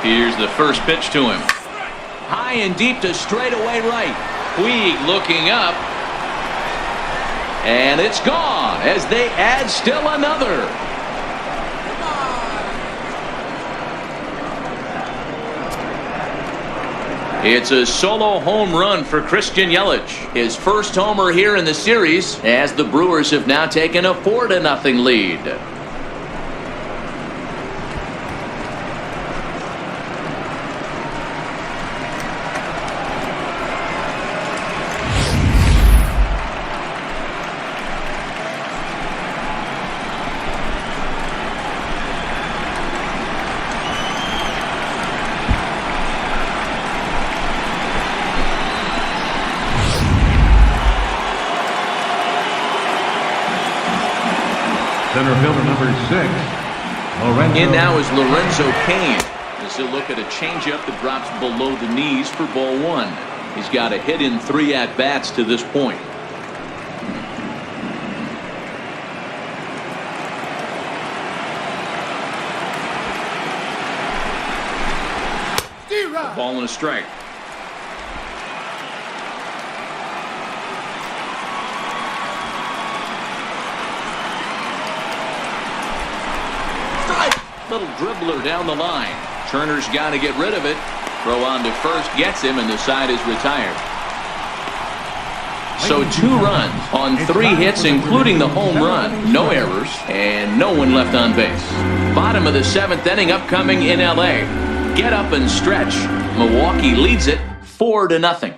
Here's the first pitch to him. High and deep to straightaway right. Puig looking up. And it's gone as they add still another. It's a solo home run for Christian Yelich. His first homer here in the series as the Brewers have now taken a 4-0 lead. Center fielder number 6, Lorenzo. In now is Lorenzo Cain. As he'll look at a changeup that drops below the knees for ball 1. He's got a hit in 3 at-bats to this point. Ball and a strike. Little dribbler down the line. Turner's got to get rid of it. Throw on to first gets him, and the side is retired. So 2 runs on 3 hits, including the home run. No errors, and no one left on base. Bottom of the 7th inning upcoming in L.A. Get up and stretch. Milwaukee leads it 4-0.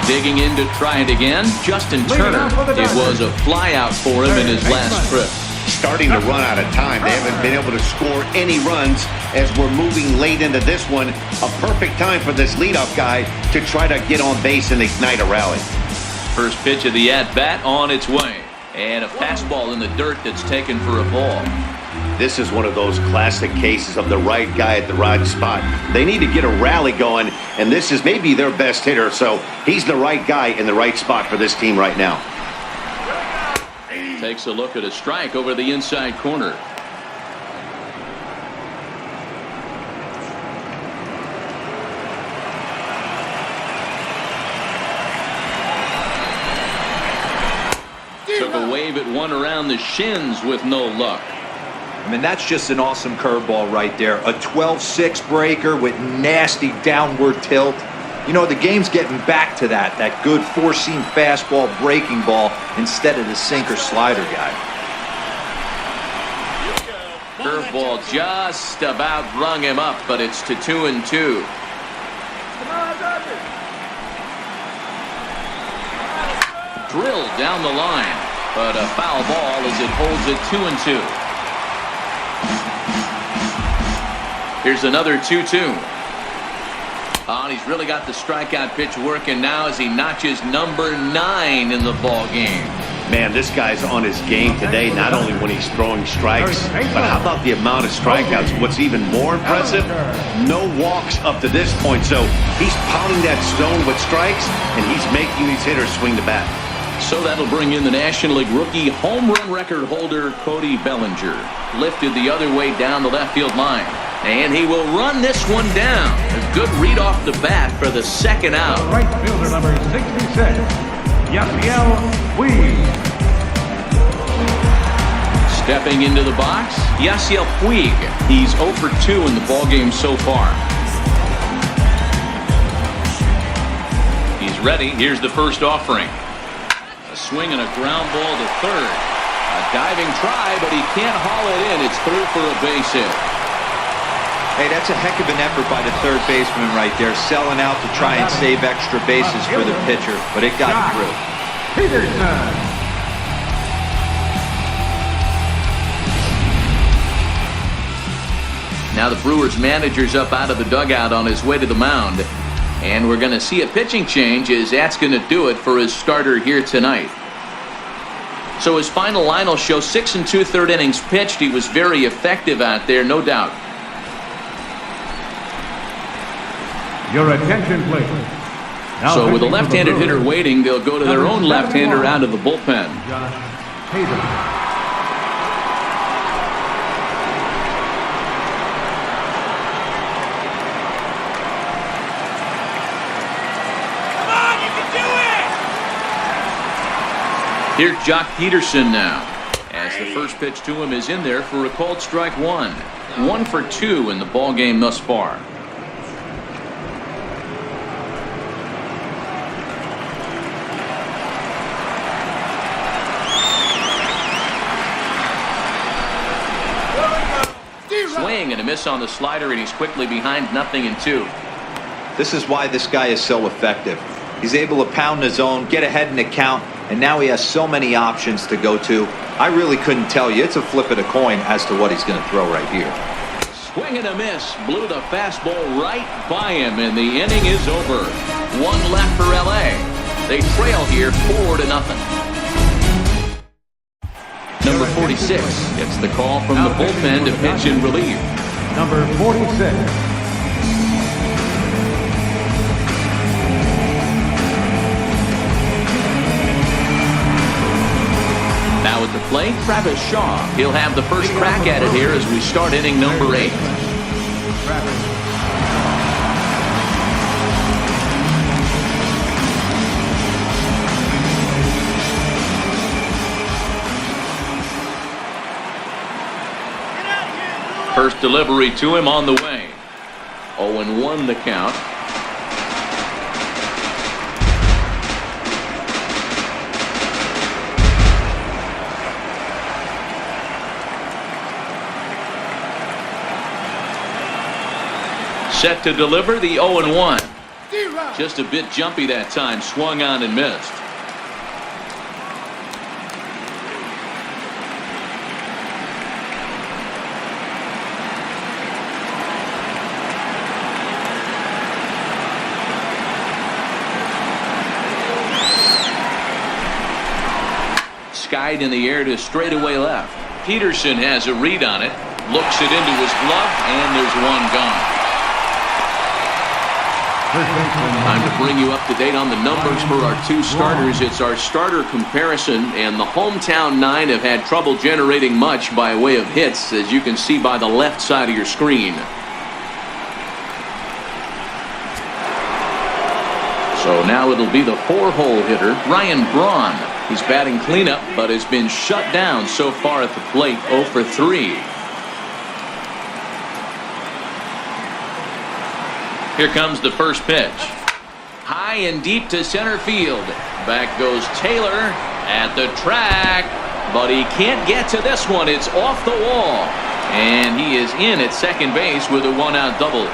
Digging in to try it again, Justin Turner. It was a flyout for him in his last trip. Starting to run out of time. They haven't been able to score any runs as we're moving late into this one. A perfect time for this leadoff guy to try to get on base and ignite a rally. First pitch of the at-bat on its way. And a fastball in the dirt that's taken for a ball. This is one of those classic cases of the right guy at the right spot. They need to get a rally going, and this is maybe their best hitter, so he's the right guy in the right spot for this team right now. Takes a look at a strike over the inside corner. Took a wave at one around the shins with no luck. I mean, that's just an awesome curveball right there. A 12-6 breaker with nasty downward tilt. You know, the game's getting back to that good 4-seam fastball breaking ball instead of the sinker slider guy. Curveball just about rung him up, but it's to 2-2. Drilled down the line, but a foul ball as it holds it 2-2. Here's another 2-2. And he's really got the strikeout pitch working now as he notches number 9 in the ball game. Man, this guy's on his game today, not only when he's throwing strikes, but how about the amount of strikeouts? What's even more impressive, no walks up to this point. So he's pounding that stone with strikes, and he's making these hitters swing the bat. So that'll bring in the National League rookie home run record holder Cody Bellinger. Lifted the other way down the left field line. And he will run this one down. A good read off the bat for the second out. Right fielder number 66, Yasiel Puig. Stepping into the box, Yasiel Puig. He's 0 for 2 in the ballgame so far. He's ready. Here's the first offering. A swing and a ground ball to third. A diving try, but he can't haul it in. It's through for a base hit. Hey, that's a heck of an effort by the third baseman right there, selling out to try and save extra bases for the pitcher, but it got through. Peterson. Now the Brewers manager's up out of the dugout on his way to the mound. And we're going to see a pitching change as that's going to do it for his starter here tonight. So his final line will show 6 2/3 innings pitched. He was very effective out there, no doubt. Your attention, please. Now So with a pitching for the left-handed hitter Brewers, waiting, they'll go to their number own left-hander 71, out of the bullpen. Josh Hader. Here's Jock Peterson now, as the first pitch to him is in there for a called strike one. 1 for 2 in the ball game thus far. Swing and a miss on the slider, and he's quickly behind 0-2. This is why this guy is so effective. He's able to pound the zone, get ahead in the count, and now he has so many options to go to. I really couldn't tell you. It's a flip of the coin as to what he's going to throw right here. Swing and a miss. Blew the fastball right by him, and the inning is over. 1 left for L.A. They trail here 4-0. Number 46 gets the call from the bullpen to pitch in relief. Number 46. Now at the plate, Travis Shaw. He'll have the first crack at it here as we start inning number 8. First delivery to him on the way. 0-1 the count. Set to deliver the 0-1. Just a bit jumpy that time. Swung on and missed. Skied in the air to straightaway left. Peterson has a read on it. Looks it into his glove, and there's one gone. Time to bring you up to date on the numbers for our 2 starters. It's our starter comparison, and the hometown 9 have had trouble generating much by way of hits, as you can see by the left side of your screen. So now it'll be the 4-hole hitter, Ryan Braun. He's batting cleanup, but has been shut down so far at the plate, 0 for 3. Here comes the first pitch. High and deep to center field. Back goes Taylor at the track, but he can't get to this one. It's off the wall, and he is in at second base with a 1-out double.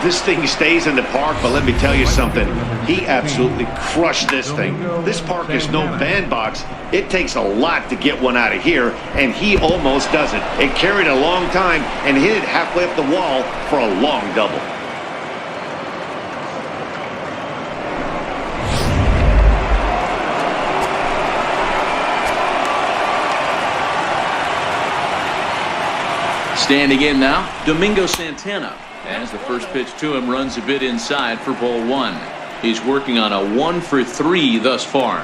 This thing stays in the park, but let me tell you something. He absolutely crushed this thing. This park is no bandbox. It takes a lot to get one out of here, and he almost does it. It carried a long time and hit it halfway up the wall for a long double. Standing in now, Domingo Santana. As the first pitch to him runs a bit inside for ball one. He's working on a 1-for-3 thus far.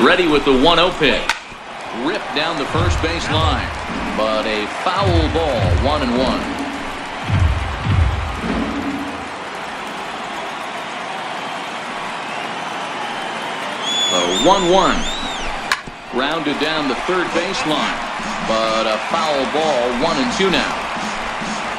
Ready with the 1-0 pitch. Ripped down the first base line. But a foul ball, 1-1. The 1-1. Grounded down the third baseline. But a foul ball, 1-2 now.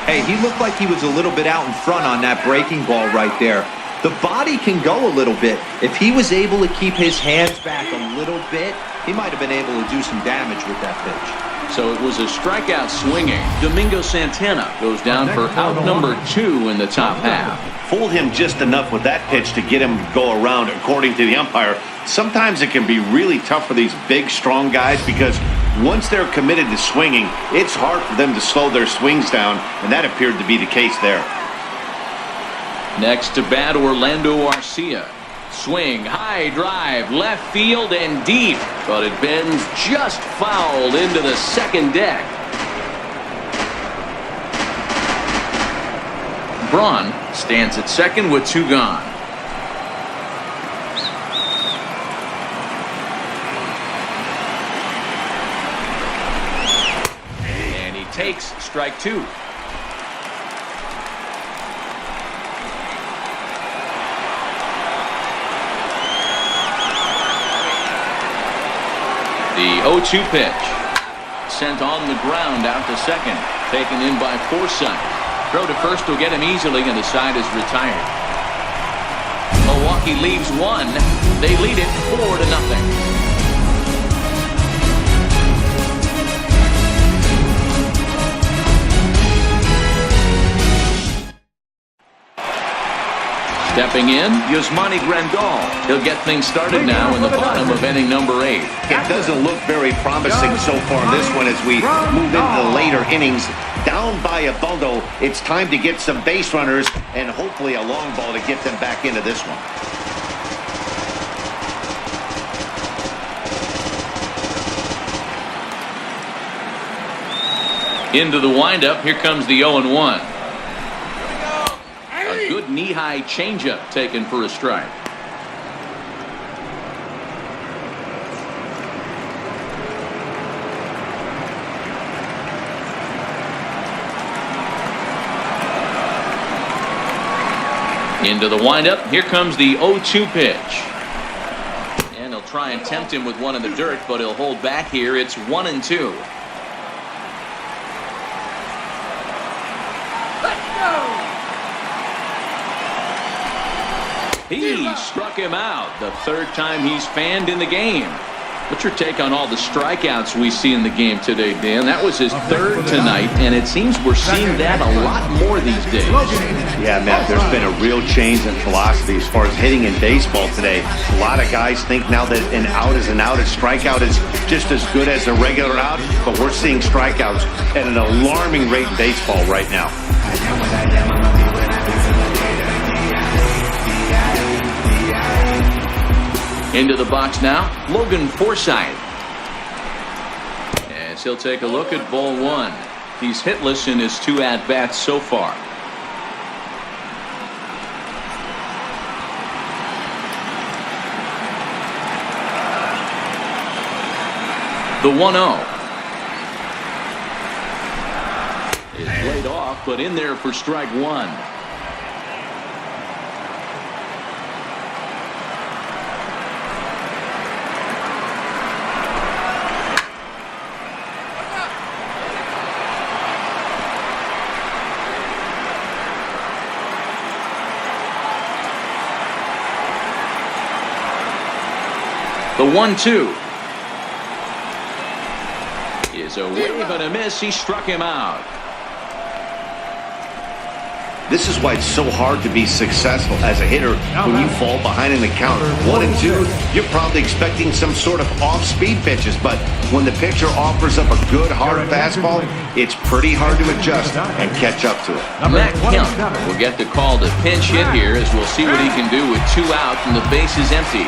Hey, he looked like he was a little bit out in front on that breaking ball right there. The body can go a little bit. If he was able to keep his hands back a little bit, he might have been able to do some damage with that pitch. So it was a strikeout swinging. Domingo Santana goes down for out number 2 in the top half. Fooled him just enough with that pitch to get him to go around, according to the umpire. Sometimes it can be really tough for these big, strong guys because once they're committed to swinging, it's hard for them to slow their swings down, and that appeared to be the case there. Next to bat, Orlando Arcia. Swing, high drive, left field and deep. But it bends just fouled into the second deck. Braun stands at second with 2 gone. And he takes strike 2. The 0-2 pitch. Sent on the ground out to second. Taken in by Forsythe. Throw to first will get him easily, and the side is retired. Milwaukee leaves 1. They lead it 4-0. Stepping in, Yasmani Grandal. He'll get things started now in the bottom of inning number 8. It doesn't look very promising so far in this one as we move into the later innings. Down by a bundle, it's time to get some base runners and hopefully a long ball to get them back into this one. Into the windup, here comes the 0-1. A good knee-high changeup taken for a strike. Into the windup, here comes the 0-2 pitch. And he'll try and tempt him with one in the dirt, but he'll hold back here. It's 1-2. He struck him out the third time he's fanned in the game. What's your take on all the strikeouts we see in the game today, Dan? That was his third tonight, and it seems we're seeing that a lot more these days. Yeah, Matt, there's been a real change in philosophy as far as hitting in baseball today. A lot of guys think now that an out is an out, a strikeout is just as good as a regular out, but we're seeing strikeouts at an alarming rate in baseball right now. Into the box now, Logan Forsythe. As he'll take a look at ball 1. He's hitless in his 2 at-bats so far. The 1-0 is played off, but in there for strike 1. The 1-2 is a wave and a miss. He struck him out. This is why it's so hard to be successful as a hitter when you fall behind in the count. 1-2, you're probably expecting some sort of off-speed pitches, but when the pitcher offers up a good hard fastball, it's pretty hard to adjust and catch up to it. Matt Kemp will get the call to pinch hit here, as we'll see what he can do with 2 out and the base is empty.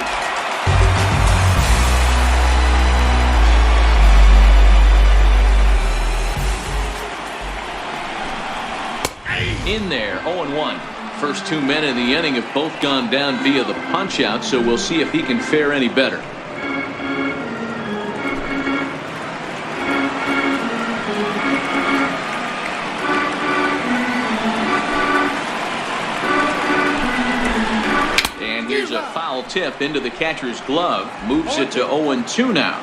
In there, 0-1. First 2 men in the inning have both gone down via the punch-out, so we'll see if he can fare any better. And here's a foul tip into the catcher's glove. Moves it to 0-2 now.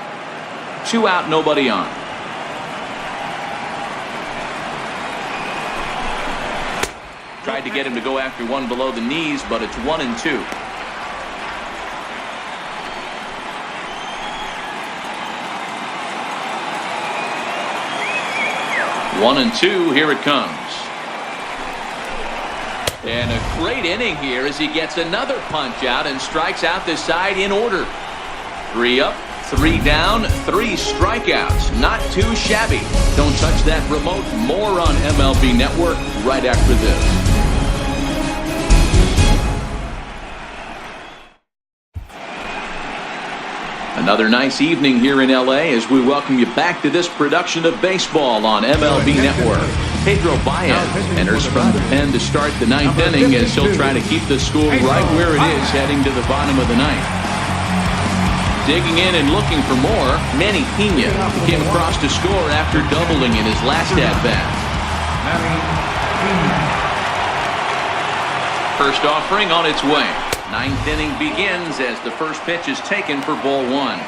2 out, nobody on. Tried to get him to go after one below the knees, but it's 1-2. One and two, here it comes. And a great inning here as he gets another punch out and strikes out this side in order. 3 up, 3 down, 3 strikeouts. Not too shabby. Don't touch that remote. More on MLB Network right after this. Another nice evening here in L.A. as we welcome you back to this production of baseball on MLB Network. Pedro Baez enters from the pen to start the 9th inning as he'll try to keep the score right where it is heading to the bottom of the 9th. Digging in and looking for more, Manny Pena came across to score after doubling in his last at-bat. First offering on its way. 9th inning begins as the first pitch is taken for ball 1.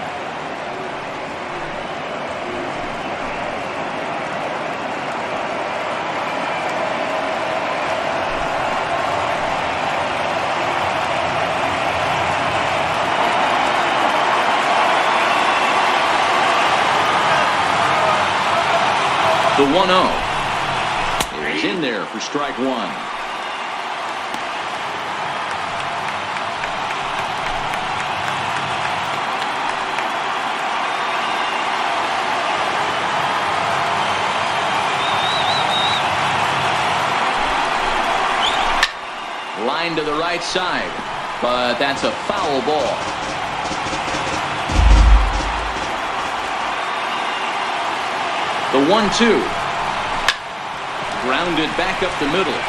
The 1-0 is in there for strike 1. Line to the right side, but that's a foul ball. The 1-2. Grounded back up the middle.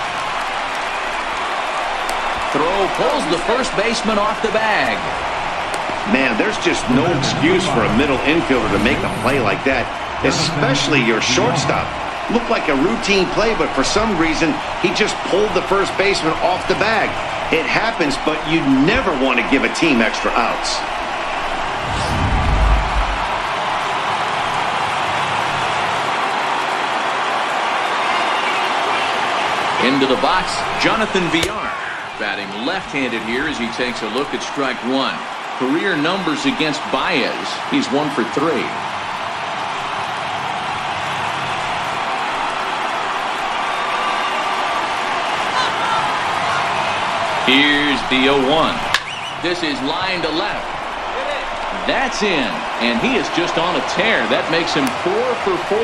Throw pulls the first baseman off the bag. Man, there's just no excuse for a middle infielder to make a play like that, especially your shortstop. Looked like a routine play, but for some reason, he just pulled the first baseman off the bag. It happens, but you never want to give a team extra outs. Into the box, Jonathan Villar, batting left-handed here as he takes a look at strike 1. Career numbers against Baez, he's 1 for 3. Here's the 0-1. This is line to left. That's in, and he is just on a tear. That makes him 4 for 4.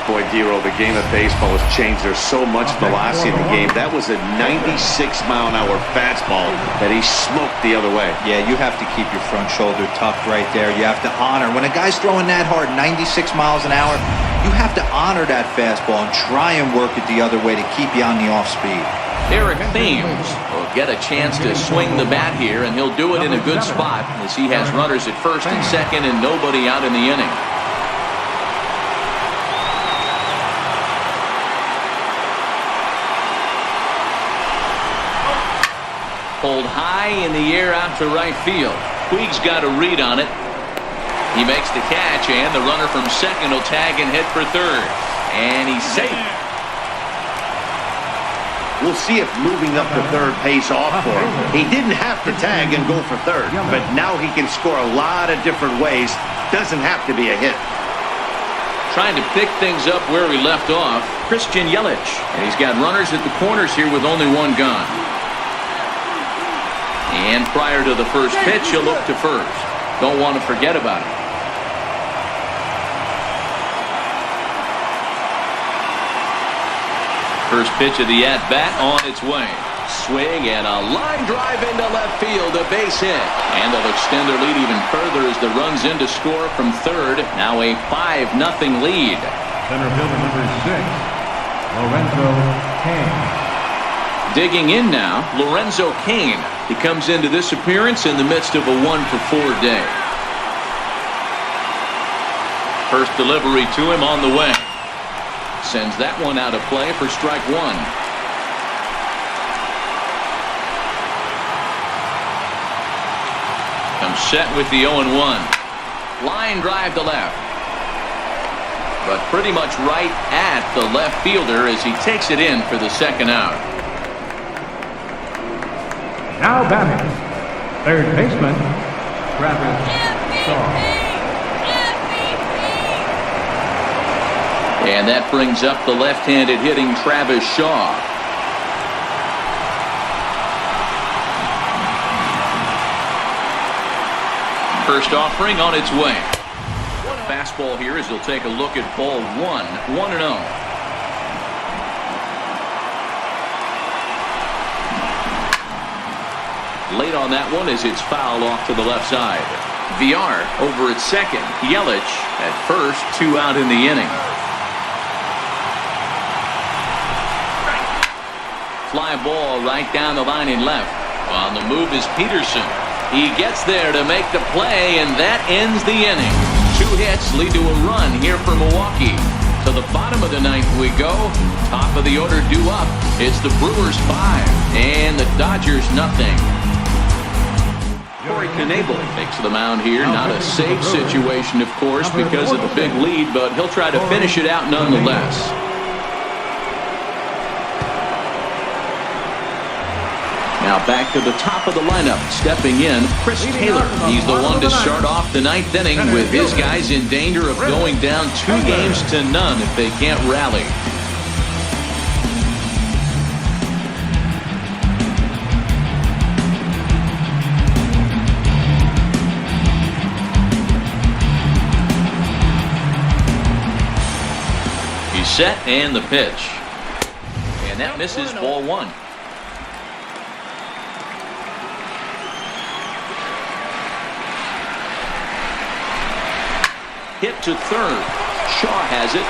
Boy, Dero, the game of baseball has changed. There's so much velocity in the game. That was a 96-mile-an-hour fastball that he smoked the other way. Yeah, you have to keep your front shoulder tucked right there. You have to honor. When a guy's throwing that hard, 96 miles an hour, you have to honor that fastball and try and work it the other way to keep you on the off-speed. Eric Thames will get a chance to swing the bat here, and he'll do it in a good spot as he has runners at first and second and nobody out in the inning. Pulled high in the air out to right field. Puig's got a read on it. He makes the catch, and the runner from second will tag and head for third. And he's safe. We'll see if moving up to third pays off for him. He didn't have to tag and go for third, but now he can score a lot of different ways. Doesn't have to be a hit. Trying to pick things up where we left off, Christian Yelich. And he's got runners at the corners here with only one gone. And prior to the first pitch, he'll look to first. Don't want to forget about it. First pitch of the at-bat on its way. Swing and a line drive into left field, a base hit. And they'll extend their lead even further as the runs in to score from third. Now a 5-0 lead. Center fielder number 6, Lorenzo Cain. Digging in now, Lorenzo Cain. He comes into this appearance in the midst of a 1-for-4 day. First delivery to him on the way. Sends that one out of play for strike one. Comes set with the 0-1. Line drive to left. But pretty much right at the left fielder as he takes it in for the second out. Now batting, third baseman, Travis Shaw. And that brings up the left-handed hitting Travis Shaw. First offering on its way. Fastball here as he'll take a look at ball 1, 1-0. Late on that one as it's fouled off to the left side. VR over at second. Yelich at first, 2 out in the inning. Fly ball right down the line in left. On the move is Peterson. He gets there to make the play, and that ends the inning. 2 hits lead to a run here for Milwaukee. To the bottom of the ninth we go. Top of the order due up. It's the Brewers 5 and the Dodgers nothing. Corey Knebel takes the mound here. Not a safe situation, of course, because of the big lead, but he'll try to finish it out nonetheless. Now back to the top of the lineup. Stepping in, Chris Taylor. He's the one to start off the ninth inning with his guys in danger of going down 2-0 if they can't rally. He's set and the pitch. And that misses ball 1. Hit to third. Shaw has it.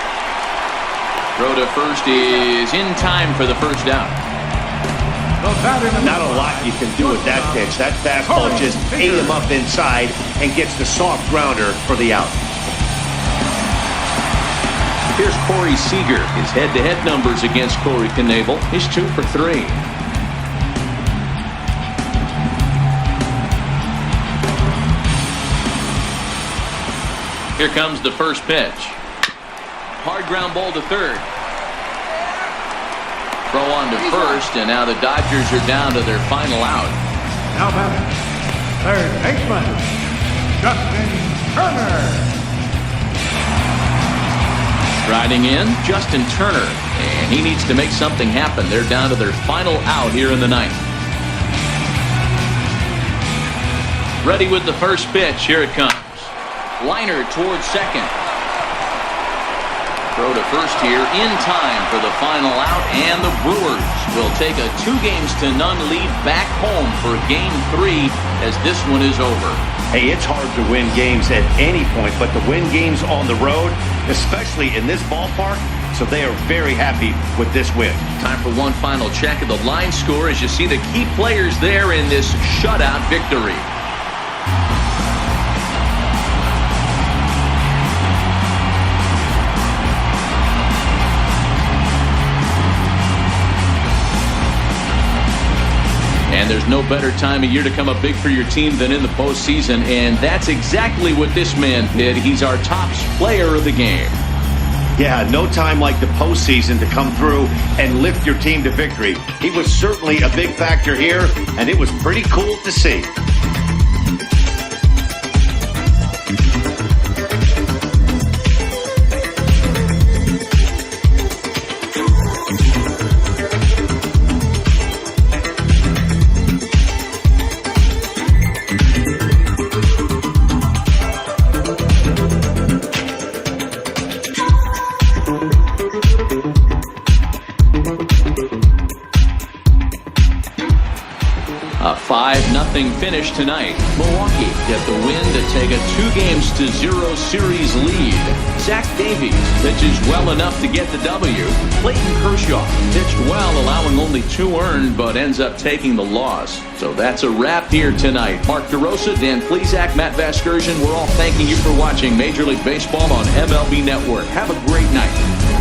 Throw to first is in time for the first down. Not a lot you can do with that pitch. That fastball just ate him up inside and gets the soft grounder for the out. Here's Corey Seager. His head-to-head numbers against Corey Knebel. He's 2 for 3. Here comes the first pitch. Hard ground ball to third. Throw on to first, and now the Dodgers are down to their final out. Now batting, third baseman, Justin Turner. Riding in, Justin Turner, and he needs to make something happen. They're down to their final out here in the ninth. Ready with the first pitch. Here it comes. Liner towards second. Throw to first here in time for the final out, and the Brewers will take a 2-0 lead back home for Game 3 as this one is over. Hey, it's hard to win games at any point, but to win games on the road, especially in this ballpark, so they are very happy with this win. Time for one final check of the line score as you see the key players there in this shutout victory. And there's no better time of year to come up big for your team than in the postseason, and that's exactly what this man did. He's our top player of the game. Yeah, no time like the postseason to come through and lift your team to victory. He was certainly a big factor here, and it was pretty cool to see. 5-0 finish tonight. Milwaukee get the win to take a 2-0 series lead. Zach Davies pitches well enough to get the W. Clayton Kershaw pitched well, allowing only 2 earned, but ends up taking the loss. So that's a wrap here tonight. Mark DeRosa, Dan Plesac, Matt Vasgersian, we're all thanking you for watching Major League Baseball on MLB Network. Have a great night.